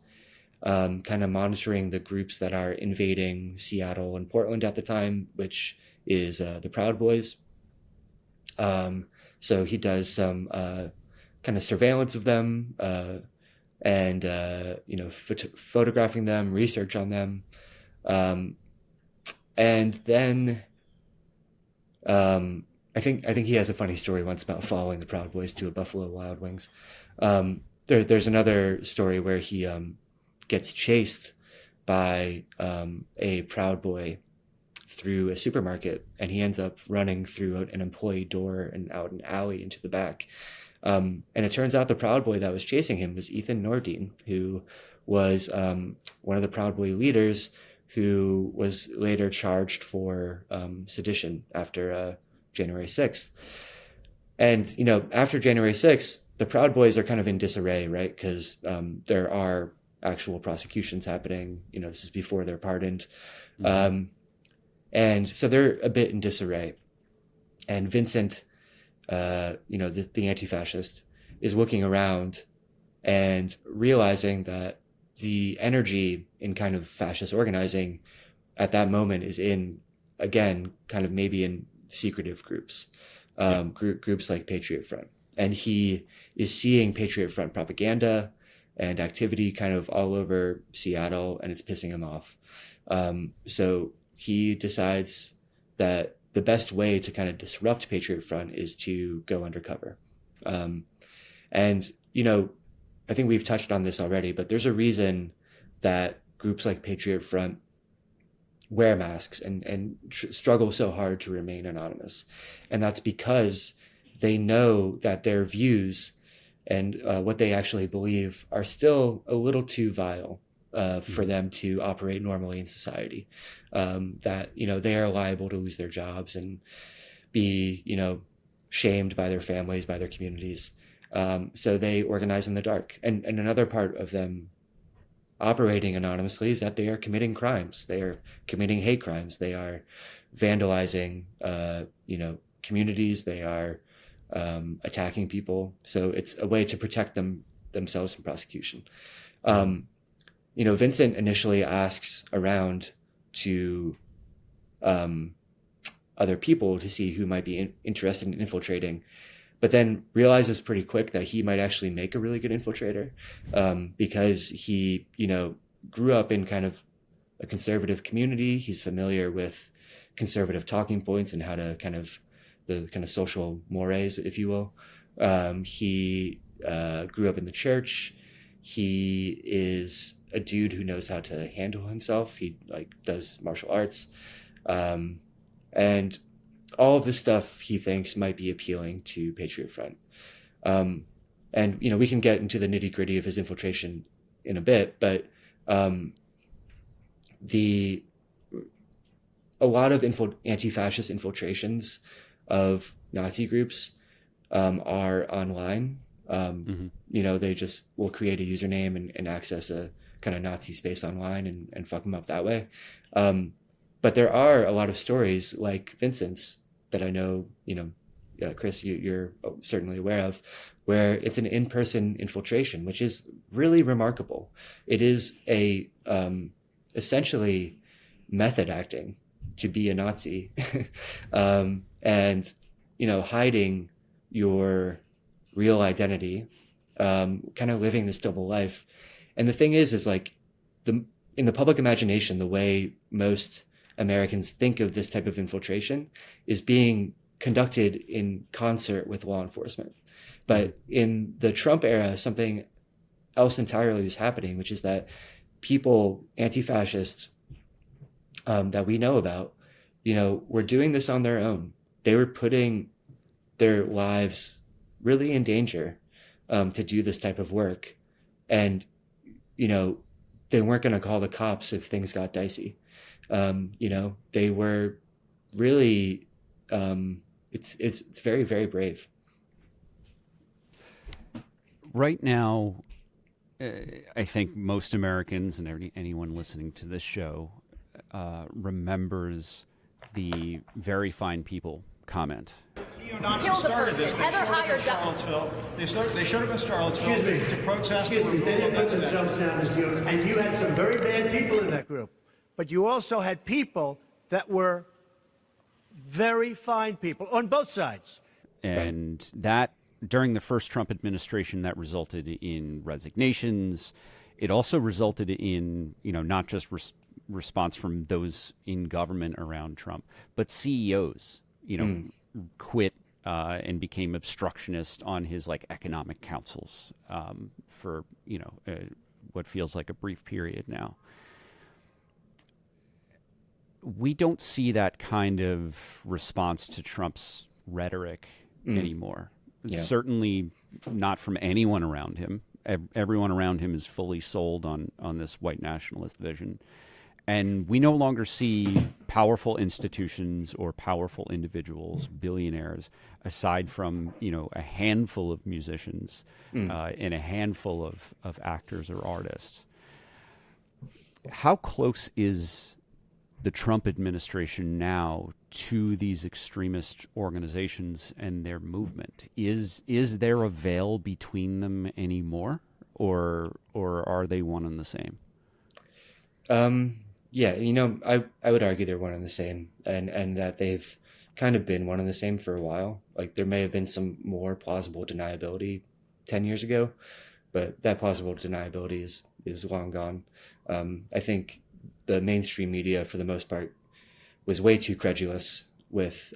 kind of monitoring the groups that are invading Seattle and Portland at the time, which is the Proud Boys. So he does some kind of surveillance of them, and photographing them, research on them, and then I think he has a funny story once about following the Proud Boys to a Buffalo Wild Wings. There's another story where he gets chased by a Proud Boy through a supermarket, and he ends up running through an employee door and out an alley into the back. And it turns out the Proud Boy that was chasing him was Ethan Nordine, who was one of the Proud Boy leaders, who was later charged for sedition after January 6th. And, after January 6th, the Proud Boys are kind of in disarray, right? Because there are actual prosecutions happening. This is before they're pardoned. Mm-hmm. And so they're a bit in disarray. And Vincent, the anti-fascist, is looking around and realizing that the energy in kind of fascist organizing at that moment is in, again, kind of maybe in secretive groups, groups like Patriot Front. And he is seeing Patriot Front propaganda and activity kind of all over Seattle, and it's pissing him off. So he decides that the best way to kind of disrupt Patriot Front is to go undercover. And, I think we've touched on this already, but there's a reason that groups like Patriot Front wear masks and struggle so hard to remain anonymous. And that's because they know that their views and what they actually believe are still a little too vile for them to operate normally in society. That, they are liable to lose their jobs and be, shamed by their families, by their communities. So they organize in the dark. And another part of them operating anonymously is that they are committing crimes. They are committing hate crimes. They are vandalizing, communities. They are attacking people. So it's a way to protect themselves from prosecution. Vincent initially asks around to other people to see who might be interested in infiltrating, but then realizes pretty quick that he might actually make a really good infiltrator, because he, grew up in kind of a conservative community. He's familiar with conservative talking points and how to the kind of social mores, if you will. He grew up in the church. He is a dude who knows how to handle himself. He does martial arts, and all of this stuff he thinks might be appealing to Patriot Front. And we can get into the nitty gritty of his infiltration in a bit, but a lot of anti-fascist infiltrations of Nazi groups are online. They just will create a username and access a kind of Nazi space online and fuck them up that way. But there are a lot of stories like Vincent's that I know, Kris, you're certainly aware of, where it's an in-person infiltration, which is really remarkable. It is a essentially method acting to be a Nazi, and hiding your real identity, kind of living this double life. And the thing is in the public imagination, the way most Americans think of this type of infiltration is being conducted in concert with law enforcement. But in the Trump era, something else entirely is happening, which is that people, anti-fascists, that we know about, were doing this on their own. They were putting their lives really in danger to do this type of work. And, they weren't going to call the cops if things got dicey. They were really, it's very, very brave. Right now, I think most Americans and anyone listening to this show remembers the very fine people comment. Neo-Nazis started this. They showed up in Charlottesville to protest. Excuse me, they didn't put themselves down as neo, and you had some very bad people in that group. But you also had people that were very fine people on both sides. And that, during the first Trump administration, that resulted in resignations. It also resulted in, not just response from those in government around Trump, but CEOs, quit and became obstructionist on his economic councils for, what feels like a brief period now. We don't see that kind of response to Trump's rhetoric anymore. Yeah. Certainly not from anyone around him. Everyone around him is fully sold on this white nationalist vision. And we no longer see powerful institutions or powerful individuals, billionaires, aside from, a handful of musicians and a handful of actors or artists. How close is the Trump administration now to these extremist organizations and their movement? Is there a veil between them anymore, or are they one and the same? Yeah, I would argue they're one and the same, and that they've kind of been one and the same for a while. There may have been some more plausible deniability 10 years ago, but that plausible deniability is long gone. I think the mainstream media, for the most part, was way too credulous with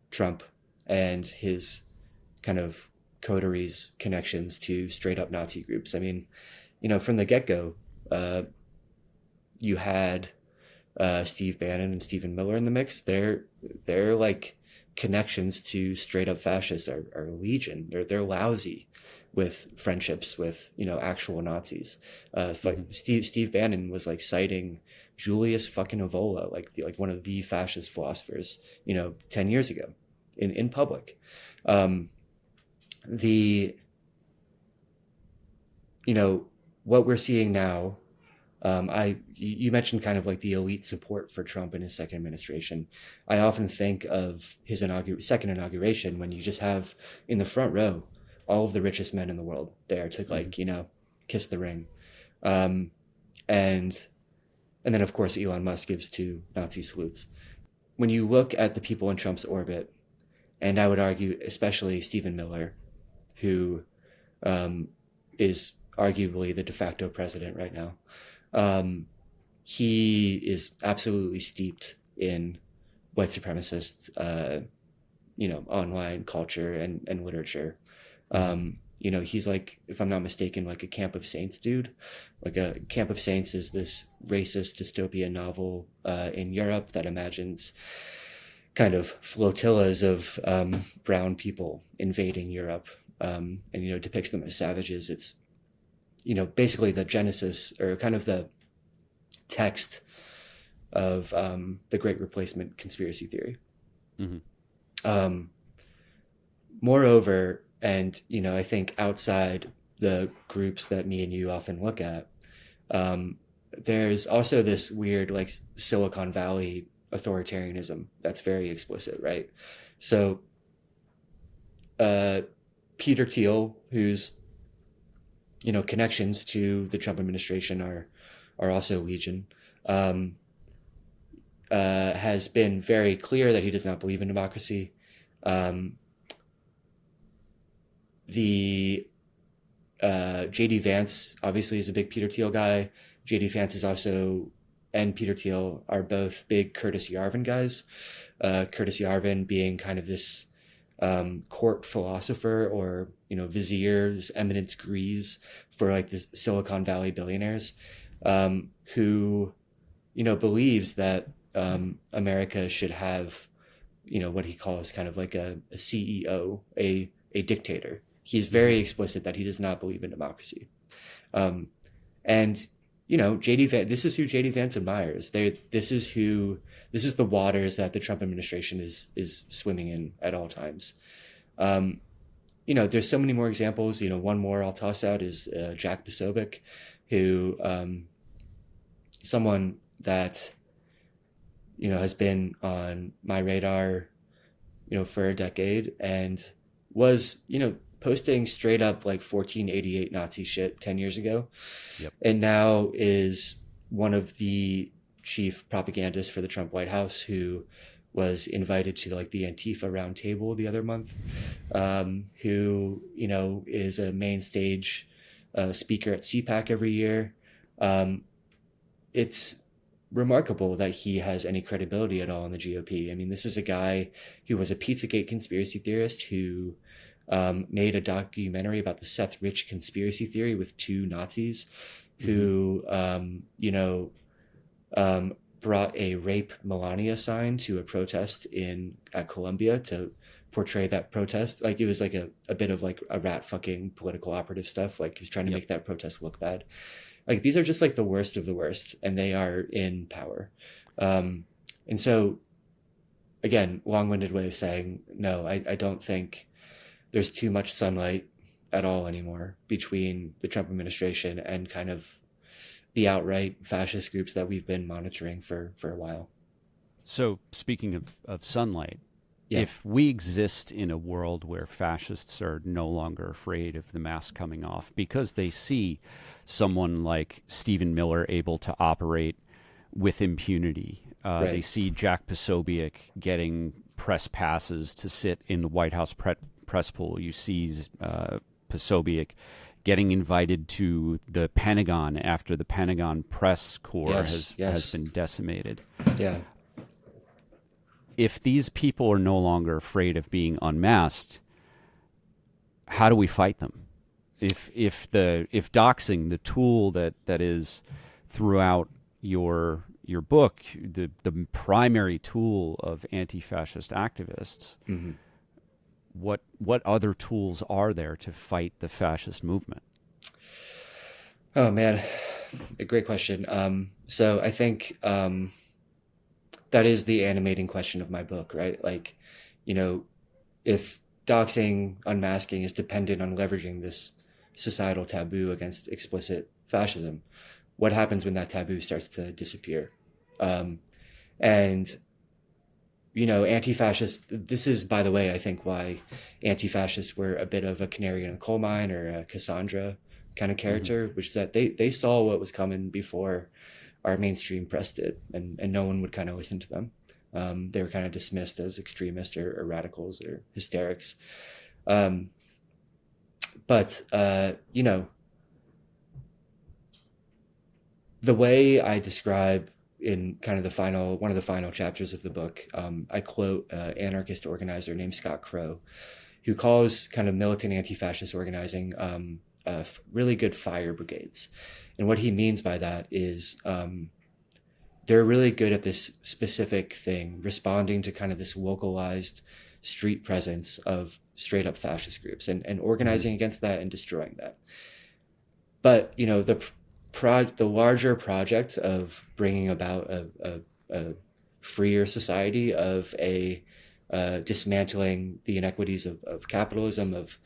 Trump and his kind of coteries connections to straight up Nazi groups. I mean, from the get-go, you had Steve Bannon and Stephen Miller in the mix. Their connections to straight up fascists are legion. They're lousy with friendships with actual Nazis. Steve Bannon was citing Julius fucking Evola, like one of the fascist philosophers, 10 years ago in public. What we're seeing now, you mentioned kind of the elite support for Trump in his second administration. I often think of his second inauguration, when you just have in the front row all of the richest men in the world there to kiss the ring. And then of course Elon Musk gives 2 Nazi salutes. When you look at the people in Trump's orbit, and I would argue especially Stephen Miller, who is arguably the de facto president right now, he is absolutely steeped in white supremacist, online culture and literature. He's if I'm not mistaken, a Camp of Saints dude. A Camp of Saints is this racist dystopia novel in Europe that imagines kind of flotillas of brown people invading Europe, and depicts them as savages. It's basically the genesis, or kind of the text of the Great Replacement conspiracy theory. Mm-hmm. Moreover, and I think outside the groups that me and you often look at, there's also this weird Silicon Valley authoritarianism that's very explicit, right? So Peter Thiel, whose connections to the Trump administration are also legion, has been very clear that he does not believe in democracy. The J.D. Vance obviously is a big Peter Thiel guy. J.D. Vance is also, and Peter Thiel are both big Curtis Yarvin guys. Curtis Yarvin being kind of this court philosopher, or vizier, this eminence grise for the Silicon Valley billionaires, who believes that America should have what he calls kind of a CEO, a dictator. He's very explicit that he does not believe in democracy. And JD Vance, this is who JD Vance admires. This is the waters that the Trump administration is swimming in at all times. there's so many more examples. One more I'll toss out is Jack Posobiec, who someone that has been on my radar for a decade, and was posting straight up like 1488 Nazi shit 10 years ago. Yep. And now is one of the chief propagandists for the Trump White House, who was invited to like the Antifa roundtable the other month, who is a main stage speaker at CPAC every year. It's remarkable that he has any credibility at all in the GOP. I mean, this is a guy who was a Pizzagate conspiracy theorist who made a documentary about the Seth Rich conspiracy theory with two Nazis who, brought a rape Melania sign to a protest at Columbia to portray that protest. Like, it was like a bit of like a rat fucking political operative stuff. Like, he was trying to make that protest look bad. Like, these are just like the worst of the worst, and they are in power. And so, again, long-winded way of saying, no, I don't think there's too much sunlight at all anymore between the Trump administration and kind of the outright fascist groups that we've been monitoring for a while. So speaking of sunlight, Yeah. if we exist in a world where fascists are no longer afraid of the mask coming off because they see someone like Stephen Miller able to operate with impunity, Right. they see Jack Posobiec getting press passes to sit in the White House press pool. You see Posobiec getting invited to the Pentagon after the Pentagon press corps has been decimated. Yeah. If these people are no longer afraid of being unmasked, how do we fight them? If doxing, the tool that is throughout your book, the primary tool of anti-fascist activists, Mm-hmm. what other tools are there to fight the fascist movement? Oh man, a great question. So I think that is the animating question of my book, right? Like, if doxing, unmasking is dependent on leveraging this societal taboo against explicit fascism, what happens when that taboo starts to disappear? And anti-fascists, this is, by the way, I think why anti-fascists were a bit of a canary in a coal mine, or a Cassandra kind of character, which is that they saw what was coming before our mainstream press did, and no one would kind of listen to them. They were kind of dismissed as extremists or radicals or hysterics. But the way I describe in kind of one of the final chapters of the book, I quote an anarchist organizer named Scott Crow, who calls kind of militant anti-fascist organizing really good fire brigades. And what he means by that is they're really good at this specific thing, responding to kind of this localized street presence of straight up fascist groups and organizing against that and destroying that. But, the larger project of bringing about a freer society, of dismantling the inequities of capitalism, of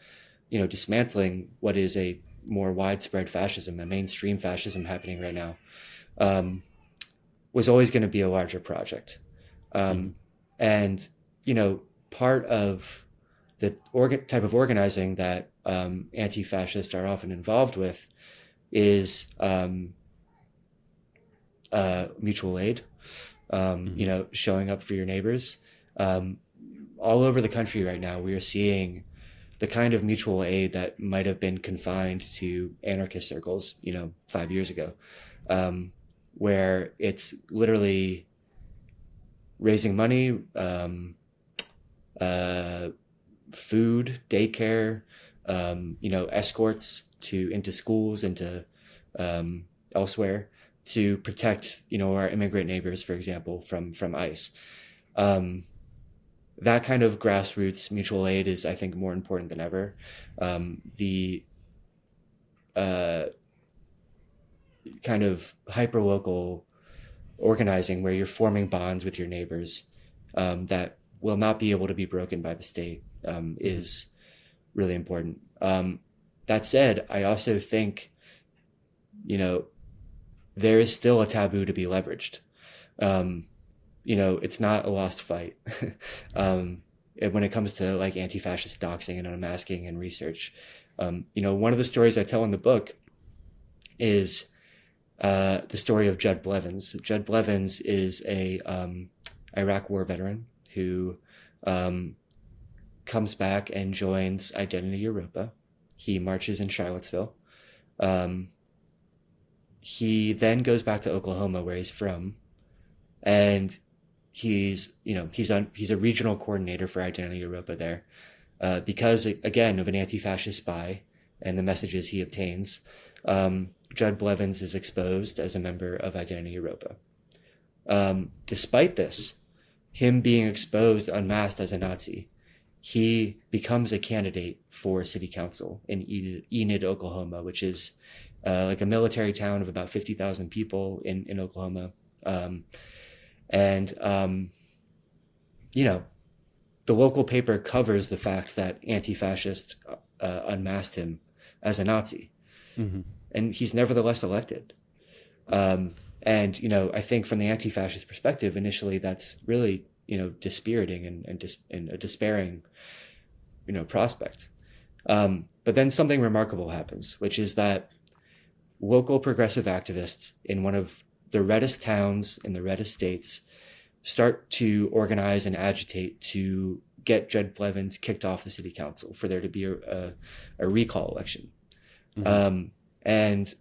dismantling what is a more widespread fascism, a mainstream fascism happening right now, was always going to be a larger project. And part of the type of organizing that anti-fascists are often involved with is mutual aid, showing up for your neighbors. All over the country right now, we are seeing the kind of mutual aid that might have been confined to anarchist circles, 5 years ago, where it's literally raising money, food, daycare, escorts into schools, into elsewhere, to protect our immigrant neighbors, for example, from ICE. That kind of grassroots mutual aid is, I think, more important than ever. The kind of hyperlocal organizing, where you're forming bonds with your neighbors that will not be able to be broken by the state, is really important. That said, I also think, there is still a taboo to be leveraged. It's not a lost fight. When it comes to like anti-fascist doxing and unmasking and research, one of the stories I tell in the book is the story of Judd Blevins. Judd Blevins is a Iraq War veteran who comes back and joins Identity Europa. He marches in Charlottesville. He then goes back to Oklahoma, where he's from, and he's a regional coordinator for Identity Europa there, because again of an anti-fascist spy and the messages he obtains. Judd Blevins is exposed as a member of Identity Europa. Despite this, him being exposed unmasked as a Nazi, he becomes a candidate for city council in Enid, Oklahoma, which is like a military town of about 50,000 people in Oklahoma. The local paper covers the fact that anti-fascists unmasked him as a Nazi. Mm-hmm. And he's nevertheless elected. I think from the anti-fascist perspective, initially that's really, dispiriting and a despairing, prospect. But then something remarkable happens, which is that local progressive activists in one of the reddest towns in the reddest states start to organize and agitate to get Judd Blevins kicked off the city council, for there to be a recall election. Mm-hmm. And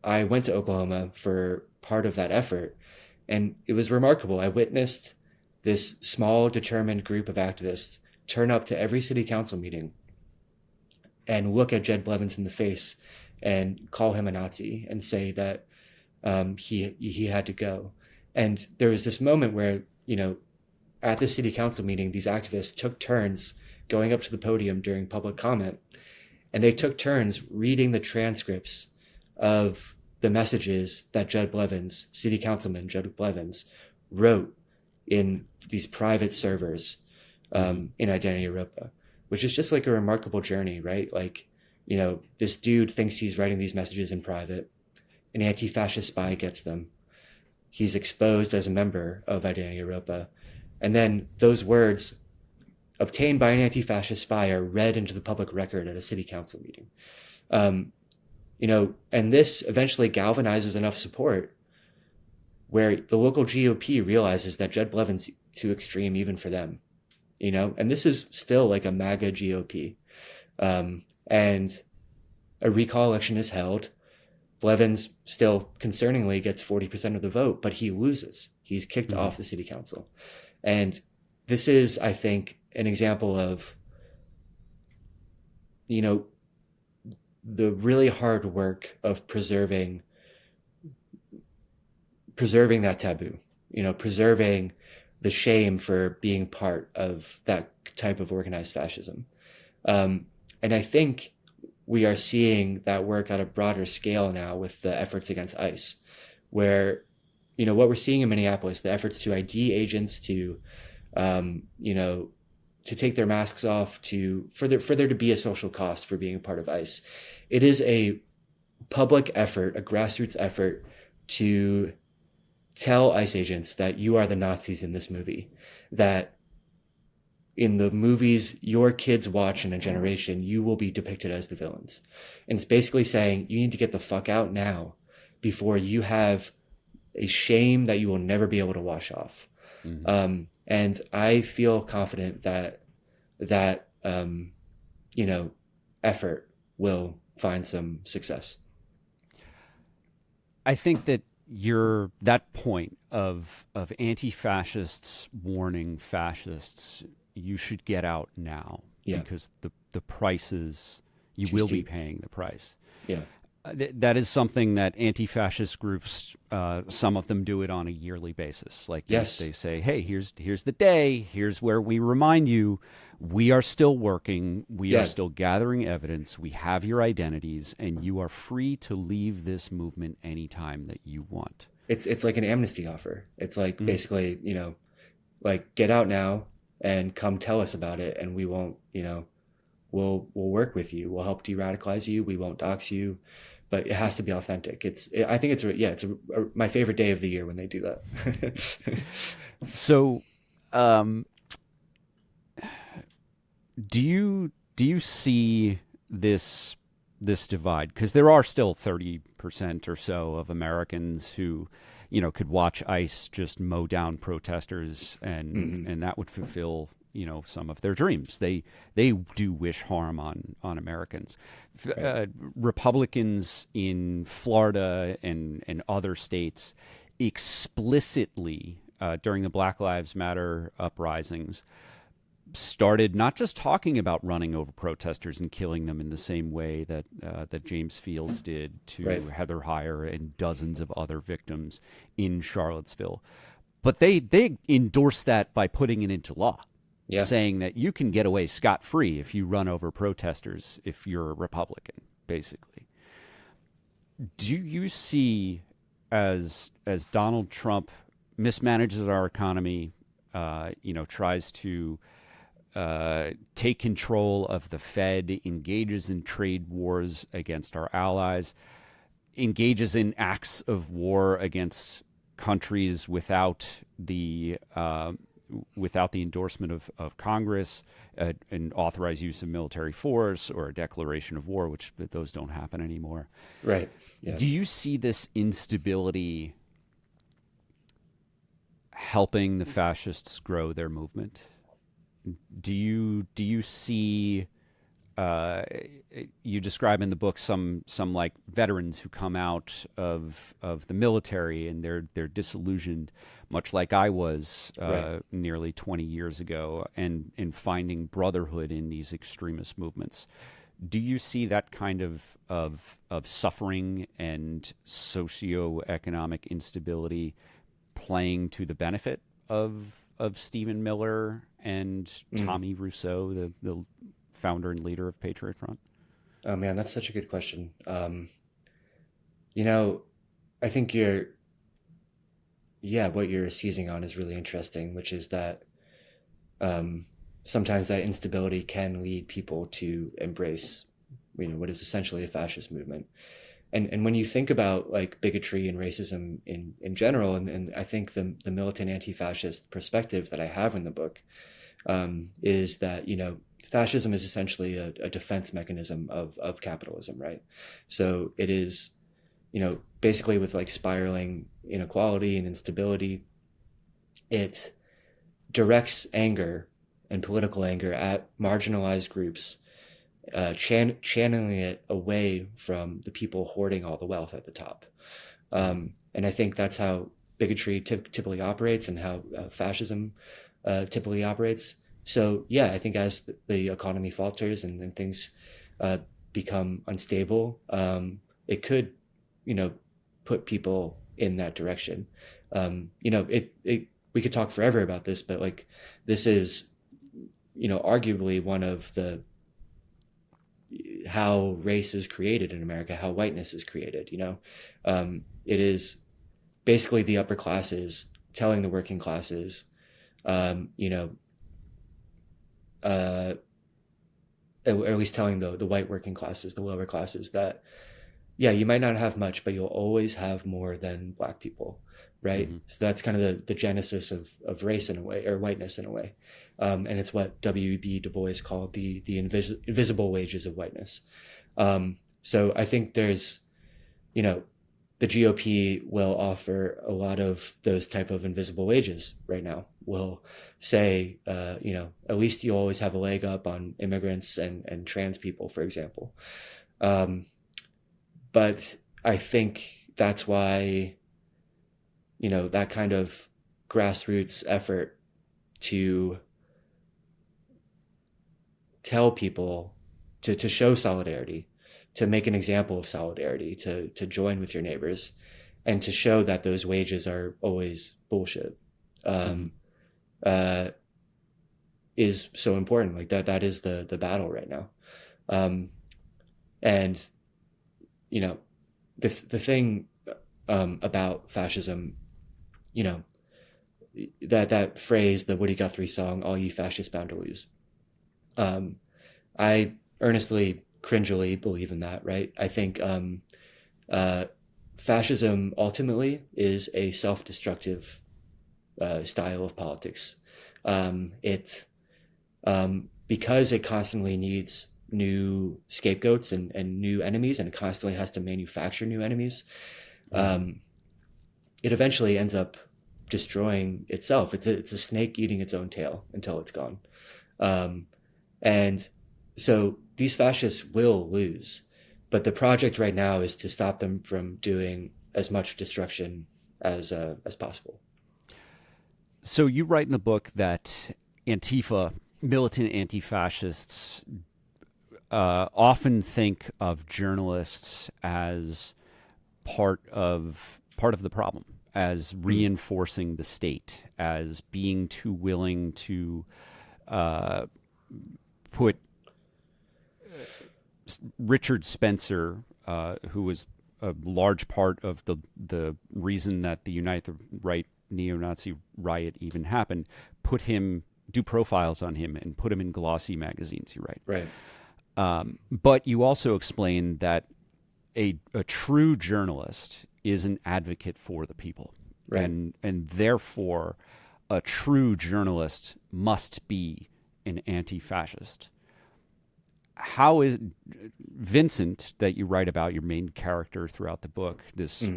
I went to Oklahoma for part of that effort, and it was remarkable. I witnessed this small, determined group of activists turn up to every city council meeting and look at Judd Blevins in the face and call him a Nazi and say that he had to go. And there was this moment where, at the city council meeting, these activists took turns going up to the podium during public comment, and they took turns reading the transcripts of the messages that Judd Blevins, city councilman Judd Blevins, wrote in these private servers in Identity Europa, which is just like a remarkable journey, right? Like, this dude thinks he's writing these messages in private. An anti-fascist spy gets them. He's exposed as a member of Identity Europa. And then those words obtained by an anti-fascist spy are read into the public record at a city council meeting. And this eventually galvanizes enough support where the local GOP realizes that Judd Blevins too extreme even for them, and this is still like a MAGA GOP. And a recall election is held. Blevins still concerningly gets 40% of the vote, but he loses. He's kicked off the city council. And this is, I think, an example of, the really hard work of preserving that taboo, preserving the shame for being part of that type of organized fascism. And I think we are seeing that work at a broader scale now with the efforts against ICE, where, what we're seeing in Minneapolis, the efforts to ID agents to, to take their masks off, for there to be a social cost for being a part of ICE. It is a public effort, a grassroots effort to tell ICE agents that you are the Nazis in this movie, that in the movies your kids watch in a generation, you will be depicted as the villains. And it's basically saying you need to get the fuck out now before you have a shame that you will never be able to wash off. Mm-hmm. And I feel confident that effort will find some success. I think that that point of anti-fascists warning fascists, you should get out now, because the prices, you will be paying the price. Yeah. That is something that anti-fascist groups, some of them do it on a yearly basis. Like they say, hey, here's the day. Here's where we remind you, we are still working. We are still gathering evidence. We have your identities, and you are free to leave this movement anytime that you want. It's like an amnesty offer. It's like basically, like get out now and come tell us about it, and we won't, we'll work with you. We'll help de-radicalize you. We won't dox you, but it has to be authentic. I think it's my favorite day of the year when they do that. So, do you see this divide? Because there are still 30% or so of Americans who, could watch ICE just mow down protesters, and that would fulfill some of their dreams. They do wish harm on Americans. Right. Republicans in Florida and other states explicitly during the Black Lives Matter uprisings started not just talking about running over protesters and killing them in the same way that James Fields did to Right. Heather Heyer and dozens of other victims in Charlottesville, but they endorsed that by putting it into law. Yeah. Saying that you can get away scot-free if you run over protesters if you're a Republican, basically. Do you see, as Donald Trump mismanages our economy, tries to take control of the Fed, engages in trade wars against our allies, engages in acts of war against countries without the endorsement of Congress, and authorized use of military force or a declaration of war, which those don't happen anymore. Right. Yeah. Do you see this instability helping the fascists grow their movement? Do you see? You describe in the book some like veterans who come out of the military and they're disillusioned, much like I was Right. nearly 20 years ago, and finding brotherhood in these extremist movements. Do you see that kind of suffering and socioeconomic instability playing to the benefit of Stephen Miller and Tommy Rousseau, the founder and leader of Patriot Front? Oh man, that's such a good question. I think what you're seizing on is really interesting, which is that sometimes that instability can lead people to embrace, what is essentially a fascist movement. And when you think about like bigotry and racism in general, and I think the militant anti-fascist perspective that I have in the book is that, fascism is essentially a defense mechanism of capitalism, right? So it is, basically with like spiraling inequality and instability, it directs anger and political anger at marginalized groups, channeling it away from the people hoarding all the wealth at the top. And I think that's how bigotry typically operates, and how fascism typically operates. So yeah, I think as the economy falters and then things become unstable, it could, put people in that direction. We could talk forever about this, but like this is, arguably one of the how race is created in America, how whiteness is created. It is basically the upper classes telling the working classes, or at least telling the white working classes, the lower classes, that yeah, you might not have much, but you'll always have more than black people, right? Mm-hmm. So that's kind of the genesis of race in a way, or whiteness in a way. And it's what W.B. Du Bois called the invisible wages of whiteness. So I think there's, the GOP will offer a lot of those type of invisible wages right now. Will say, at least you always have a leg up on immigrants and trans people, for example. But I think that's why, that kind of grassroots effort to tell people to show solidarity, to make an example of solidarity, to join with your neighbors, and to show that those wages are always bullshit, is so important. Like that is the battle right now. And the thing about fascism, that phrase, the Woody Guthrie song, "All ye fascists bound to lose." I earnestly, cringily believe in that, right? I think fascism ultimately is a self-destructive style of politics. It because it constantly needs new scapegoats and new enemies, and it constantly has to manufacture new enemies. It eventually ends up destroying itself. It's a snake eating its own tail until it's gone. And so these fascists will lose, but the project right now is to stop them from doing as much destruction as possible. So you write in the book that Antifa, militant anti-fascists, often think of journalists as part of the problem, as reinforcing the state, as being too willing to put Richard Spencer, who was a large part of the reason that the Unite the Right neo-Nazi riot even happened, do profiles on him and put him in glossy magazines, you write. Right. But you also explain that a true journalist is an advocate for the people. Right. And therefore, a true journalist must be an anti-fascist. How is Vincent, that you write about, your main character throughout the book, this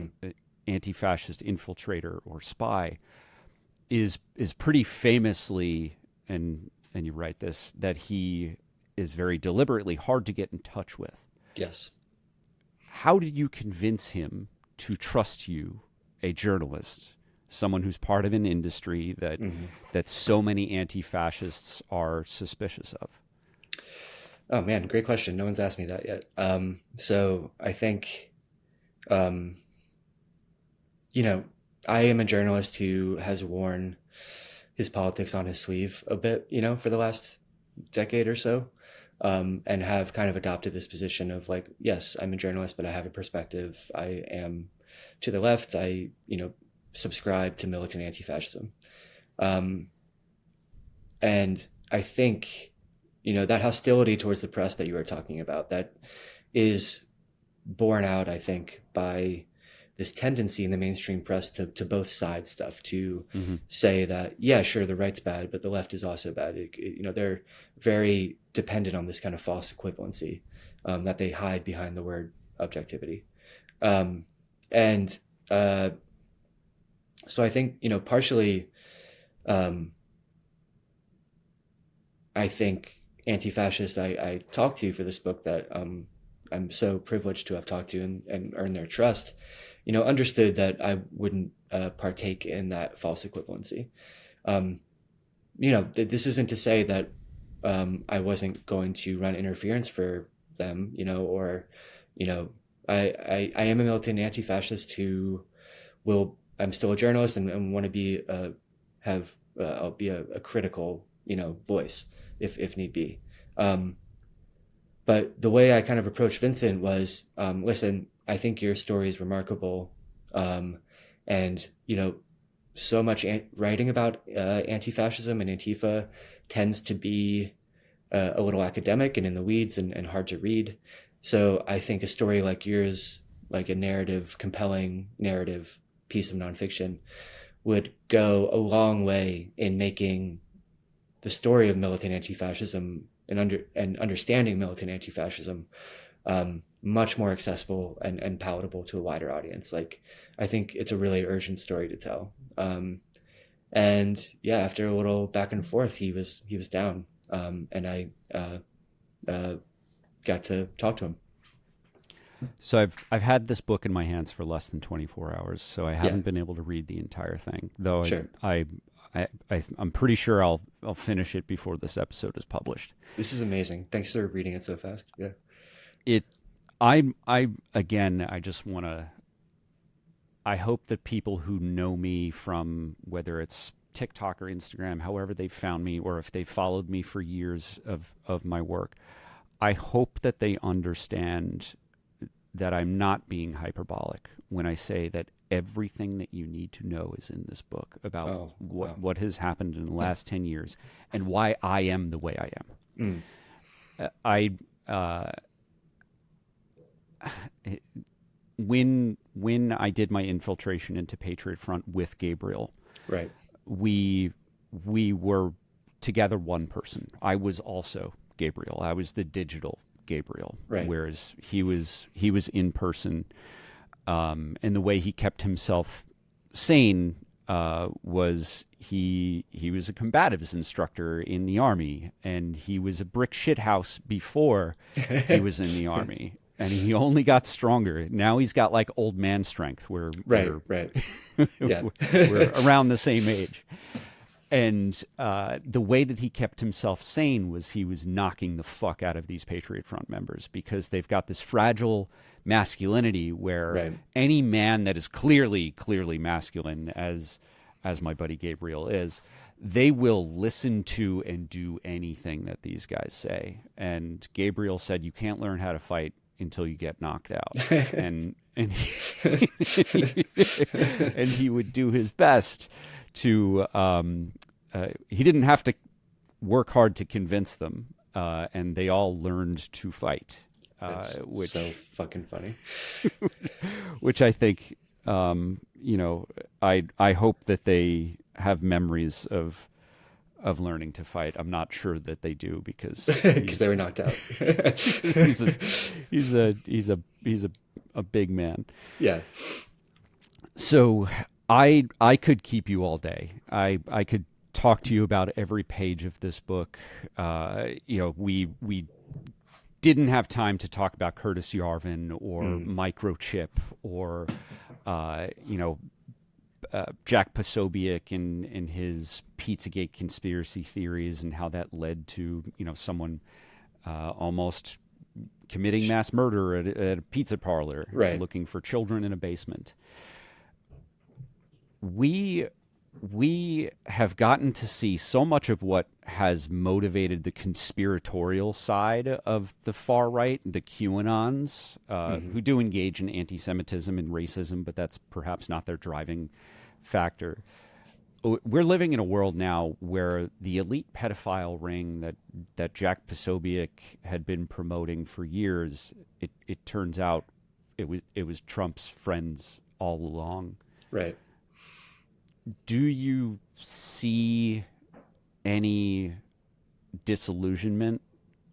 anti-fascist infiltrator or spy, is pretty famously, and you write this, that he is very deliberately hard to get in touch with. Yes. How did you convince him to trust you, a journalist, someone who's part of an industry that so many anti-fascists are suspicious of? Oh man, great question. No one's asked me that yet. So I think, I am a journalist who has worn his politics on his sleeve a bit, for the last decade or so, and have kind of adopted this position of like, yes, I'm a journalist, but I have a perspective. I am to the left. I, subscribe to militant anti-fascism. And I think, that hostility towards the press that you were talking about, that is borne out, I think, by this tendency in the mainstream press to both side stuff, to say that, yeah, sure, the right's bad, but the left is also bad. They're very dependent on this kind of false equivalency that they hide behind the word objectivity. So I think, partially, I think anti-fascists I talked to for this book that I'm so privileged to have talked to and earn their trust, understood that I wouldn't partake in that false equivalency. This isn't to say that I wasn't going to run interference for them, I am a militant anti-fascist who I'm still a journalist and want to be I'll be a critical voice if need be. But the way I kind of approached Vincent was, listen, I think your story is remarkable. And so much writing about anti-fascism and Antifa tends to be a little academic and in the weeds and hard to read. So I think a story like yours, like a compelling narrative piece of nonfiction, would go a long way in making the story of militant anti-fascism and understanding militant anti-fascism much more accessible and palatable to a wider audience. Like, I think it's a really urgent story to tell. And yeah, after a little back and forth, he was down, and I got to talk to him. So I've had this book in my hands for less than 24 hours, so I haven't been able to read the entire thing. Though sure. I'm pretty sure I'll finish it before this episode is published. This is amazing. Thanks for reading it so fast. Yeah. I just want to. I hope that people who know me from whether it's TikTok or Instagram, however they found me, or if they followed me for years of my work, I hope that they understand that I'm not being hyperbolic when I say that everything that you need to know is in this book about what has happened in the last 10 years and why I am the way I am. when I did my infiltration into Patriot Front with Gabriel, right, we were together one person. I was also Gabriel. I was the digital Gabriel, right. Whereas he was in person, and the way he kept himself sane was he was a combatives instructor in the Army, and he was a brick shithouse before he was in the Army. And he only got stronger. Now he's got like old man strength. Right. Yeah. We're around the same age. And the way that he kept himself sane was he was knocking the fuck out of these Patriot Front members, because they've got this fragile masculinity where any man that is clearly masculine, as my buddy Gabriel is, they will listen to and do anything that these guys say. And Gabriel said, you can't learn how to fight until you get knocked out. and he, and he would do his best to he didn't have to work hard to convince them, and they all learned to fight, which so fucking funny. Which I think I hope that they have memories of learning to fight. I'm not sure that they do, because they were knocked out. he's a big man. Yeah. So I could keep you all day. I could talk to you about every page of this book. We didn't have time to talk about Curtis Yarvin or microchip or Jack Posobiec and his Pizzagate conspiracy theories, and how that led to someone almost committing mass murder at a pizza parlor, looking for children in a basement. We have gotten to see so much of what has motivated the conspiratorial side of the far right, the QAnons, who do engage in anti-Semitism and racism, but that's perhaps not their driving factor. We're living in a world now where the elite pedophile ring that Jack Posobiec had been promoting for years, it turns out it was Trump's friends all along. Right. Do you see any disillusionment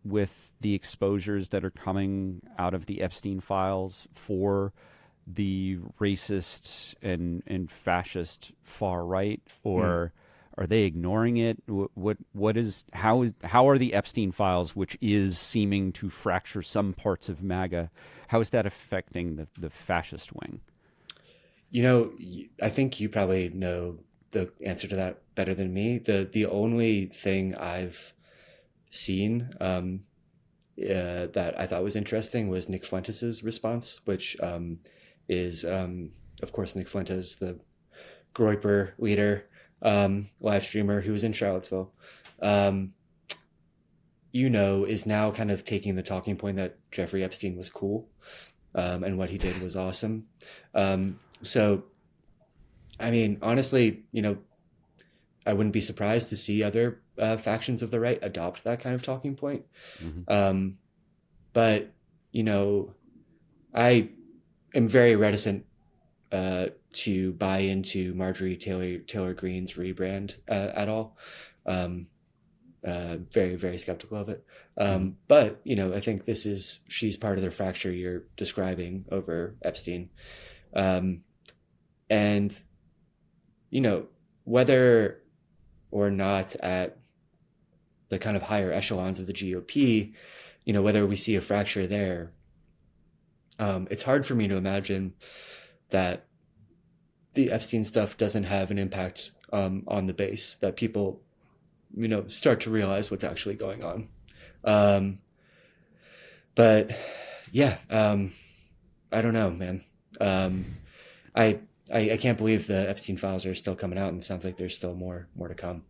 with the exposures that are coming out of the Epstein files for the racist and fascist far right, or are they ignoring it? How are the Epstein files, which is seeming to fracture some parts of MAGA, how is that affecting the fascist wing? I think you probably know the answer to that better than me. The only thing I've seen that I thought was interesting was Nick Fuentes' response, which is, of course, Nick Fuentes, the Groyper leader, live streamer who was in Charlottesville, is now kind of taking the talking point that Jeffrey Epstein was cool, and what he did was awesome. So, I mean, honestly, I wouldn't be surprised to see other factions of the right adopt that kind of talking point. But, I am very reticent to buy into Marjorie Taylor Greene's rebrand at all. Very, very skeptical of it. But, I think she's part of the fracture you're describing over Epstein. And, whether or not at the kind of higher echelons of the GOP, whether we see a fracture there, it's hard for me to imagine that the Epstein stuff doesn't have an impact on the base, that people, start to realize what's actually going on. But yeah, I don't know, man. I can't believe the Epstein files are still coming out, and it sounds like there's still more to come.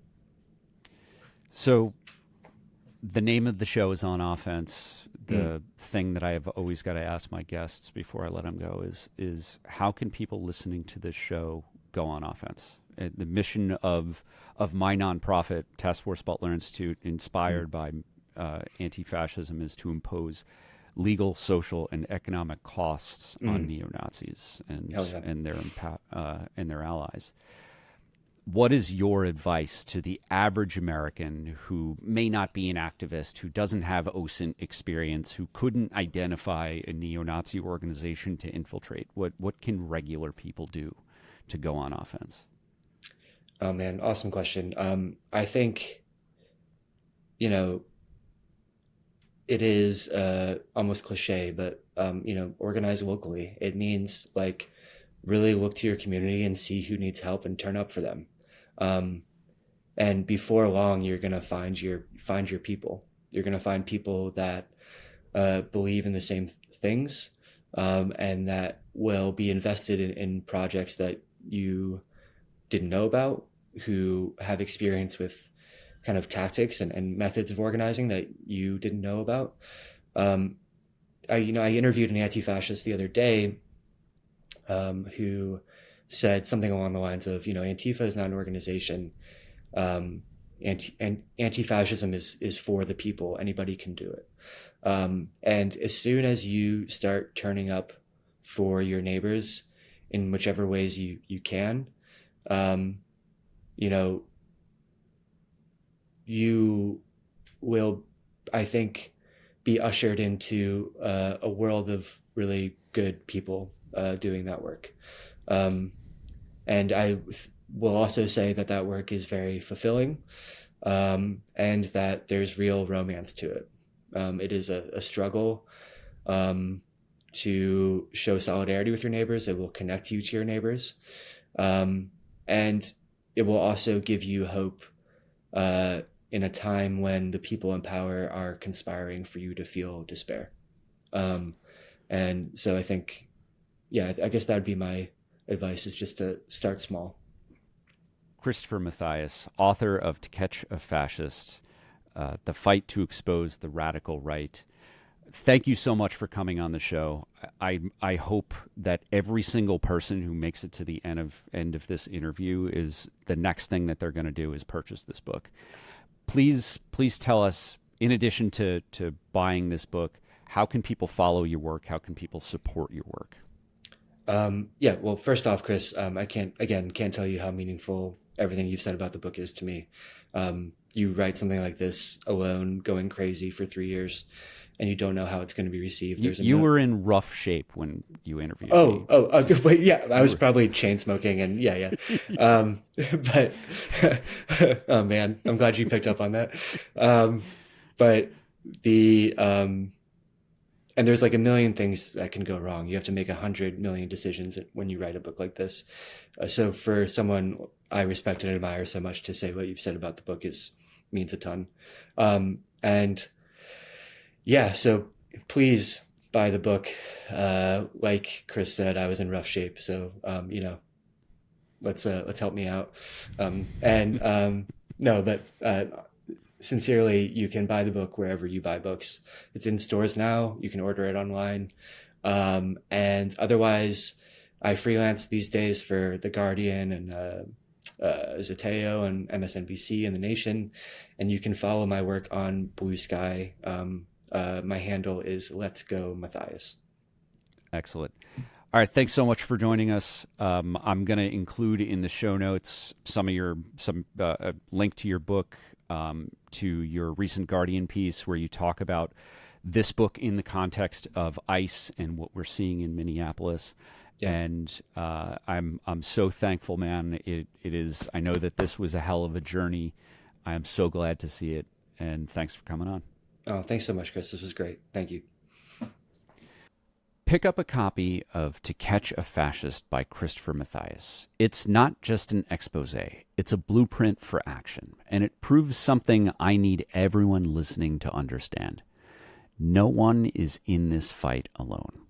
So the name of the show is On Offense. The thing that I have always got to ask my guests before I let them go is how can people listening to this show go on offense? The mission of my nonprofit, Task Force Butler Institute, inspired by anti-fascism is to impose legal, social, and economic costs on neo-Nazis and their allies. What is your advice to the average American who may not be an activist, who doesn't have OSINT experience, who couldn't identify a neo-Nazi organization to infiltrate? What can regular people do to go on offense? Oh man, awesome question. I think, it is almost cliche, but organize locally. It means like really look to your community and see who needs help and turn up for them. And before long, you're gonna find your people. You're gonna find people that believe in the same things, and that will be invested in projects that you didn't know about, who have experience with kind of tactics and methods of organizing that you didn't know about. I interviewed an anti-fascist the other day who said something along the lines of, Antifa is not an organization. Anti-fascism is for the people. Anybody can do it. And as soon as you start turning up for your neighbors in whichever ways you can, you will, I think, be ushered into a world of really good people doing that work. And I will also say that work is very fulfilling, and that there's real romance to it. It is a struggle to show solidarity with your neighbors. It will connect you to your neighbors. And it will also give you hope in a time when the people in power are conspiring for you to feel despair. And so I think, I guess that would be my advice, is just to start small. Christopher Mathias, author of To Catch a Fascist, The Fight to Expose the Radical Right. Thank you so much for coming on the show. I hope that every single person who makes it to the end of this interview is the next thing that they're going to do is purchase this book. Please tell us, in addition to buying this book, how can people follow your work? How can people support your work? Well, first off, Kris, I can't tell you how meaningful everything you've said about the book is to me. You write something like this alone, going crazy for 3 years, and you don't know how it's going to be received. You were in rough shape when you interviewed me. Wait, yeah, I was probably chain smoking and yeah. But oh man, I'm glad you picked up on that. But and there's like a million things that can go wrong. You have to make 100 million decisions when you write a book like this. So for someone I respect and admire so much to say what you've said about the book means a ton. So please buy the book. Like Kris said, I was in rough shape. So, let's help me out. Sincerely, you can buy the book wherever you buy books. It's in stores now. You can order it online. And otherwise, I freelance these days for The Guardian and Zateo and MSNBC and The Nation. And you can follow my work on Bluesky. My handle is Let's Go Mathias. Excellent. All right, thanks so much for joining us. I'm going to include in the show notes some link to your book, to your recent Guardian piece where you talk about this book in the context of ICE and what we're seeing in Minneapolis. Yeah. And I'm so thankful, man. It is. I know that this was a hell of a journey. I am so glad to see it, and thanks for coming on. Oh, thanks so much, Kris. This was great. Thank you. Pick up a copy of To Catch a Fascist by Christopher Mathias. It's not just an expose. It's a blueprint for action, and it proves something I need everyone listening to understand. No one is in this fight alone.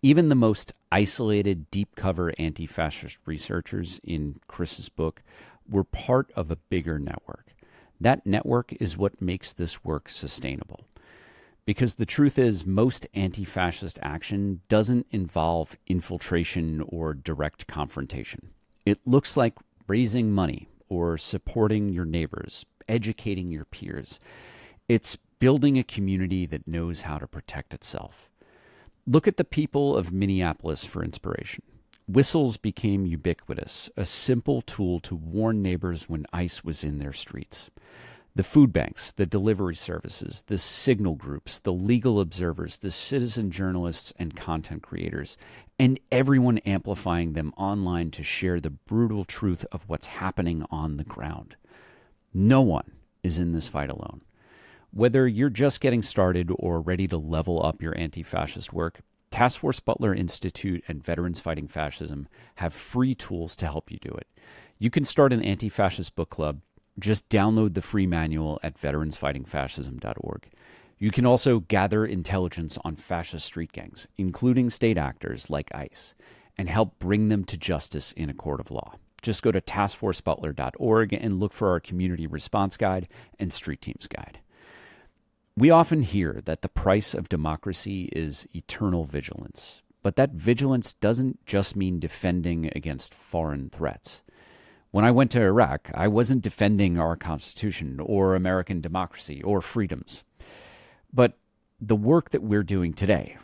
Even the most isolated, deep-cover anti-fascist researchers in Kris's book were part of a bigger network. That network is what makes this work sustainable. Because the truth is, most anti-fascist action doesn't involve infiltration or direct confrontation. It looks like raising money or supporting your neighbors, educating your peers. It's building a community that knows how to protect itself. Look at the people of Minneapolis for inspiration. Whistles became ubiquitous, a simple tool to warn neighbors when ICE was in their streets. The food banks, the delivery services, the signal groups, the legal observers, the citizen journalists and content creators, and everyone amplifying them online to share the brutal truth of what's happening on the ground. No one is in this fight alone. Whether you're just getting started or ready to level up your anti-fascist work, Task Force Butler Institute and Veterans Fighting Fascism have free tools to help you do it. You can start an anti-fascist book club. Just download the free manual at veteransfightingfascism.org. You can also gather intelligence on fascist street gangs, including state actors like ICE, and help bring them to justice in a court of law. Just go to taskforcebutler.org and look for our community response guide and street teams guide. We often hear that the price of democracy is eternal vigilance, but that vigilance doesn't just mean defending against foreign threats. When I went to Iraq, I wasn't defending our Constitution or American democracy or freedoms. But the work that we're doing today,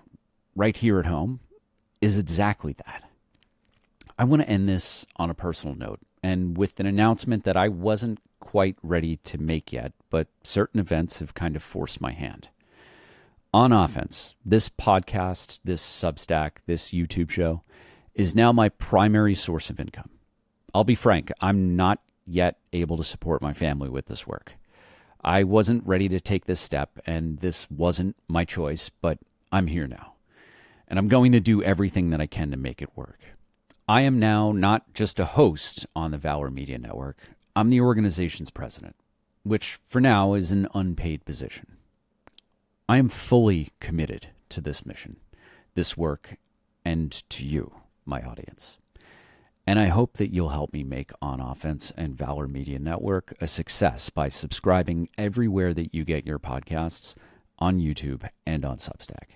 right here at home, is exactly that. I want to end this on a personal note and with an announcement that I wasn't quite ready to make yet, but certain events have kind of forced my hand. On Offense, this podcast, this Substack, this YouTube show, is now my primary source of income. I'll be frank, I'm not yet able to support my family with this work. I wasn't ready to take this step, and this wasn't my choice, but I'm here now. And I'm going to do everything that I can to make it work. I am now not just a host on the Valor Media Network. I'm the organization's president, which for now is an unpaid position. I am fully committed to this mission, this work, and to you, my audience. And I hope that you'll help me make On Offense and Valor Media Network a success by subscribing everywhere that you get your podcasts, on YouTube and on Substack.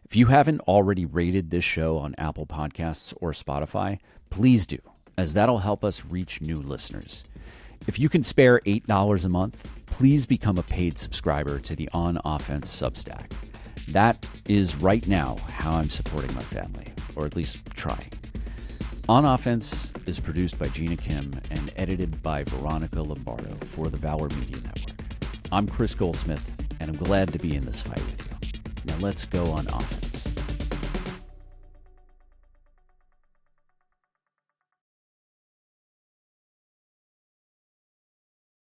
If you haven't already rated this show on Apple Podcasts or Spotify, please do, as that'll help us reach new listeners. If you can spare $8 a month, please become a paid subscriber to the On Offense Substack. That is right now how I'm supporting my family, or at least trying. On Offense is produced by Gina Kim and edited by Veronica Lombardo for the Valor Media Network. I'm Kristofer Goldsmith, and I'm glad to be in this fight with you. Now let's go on offense.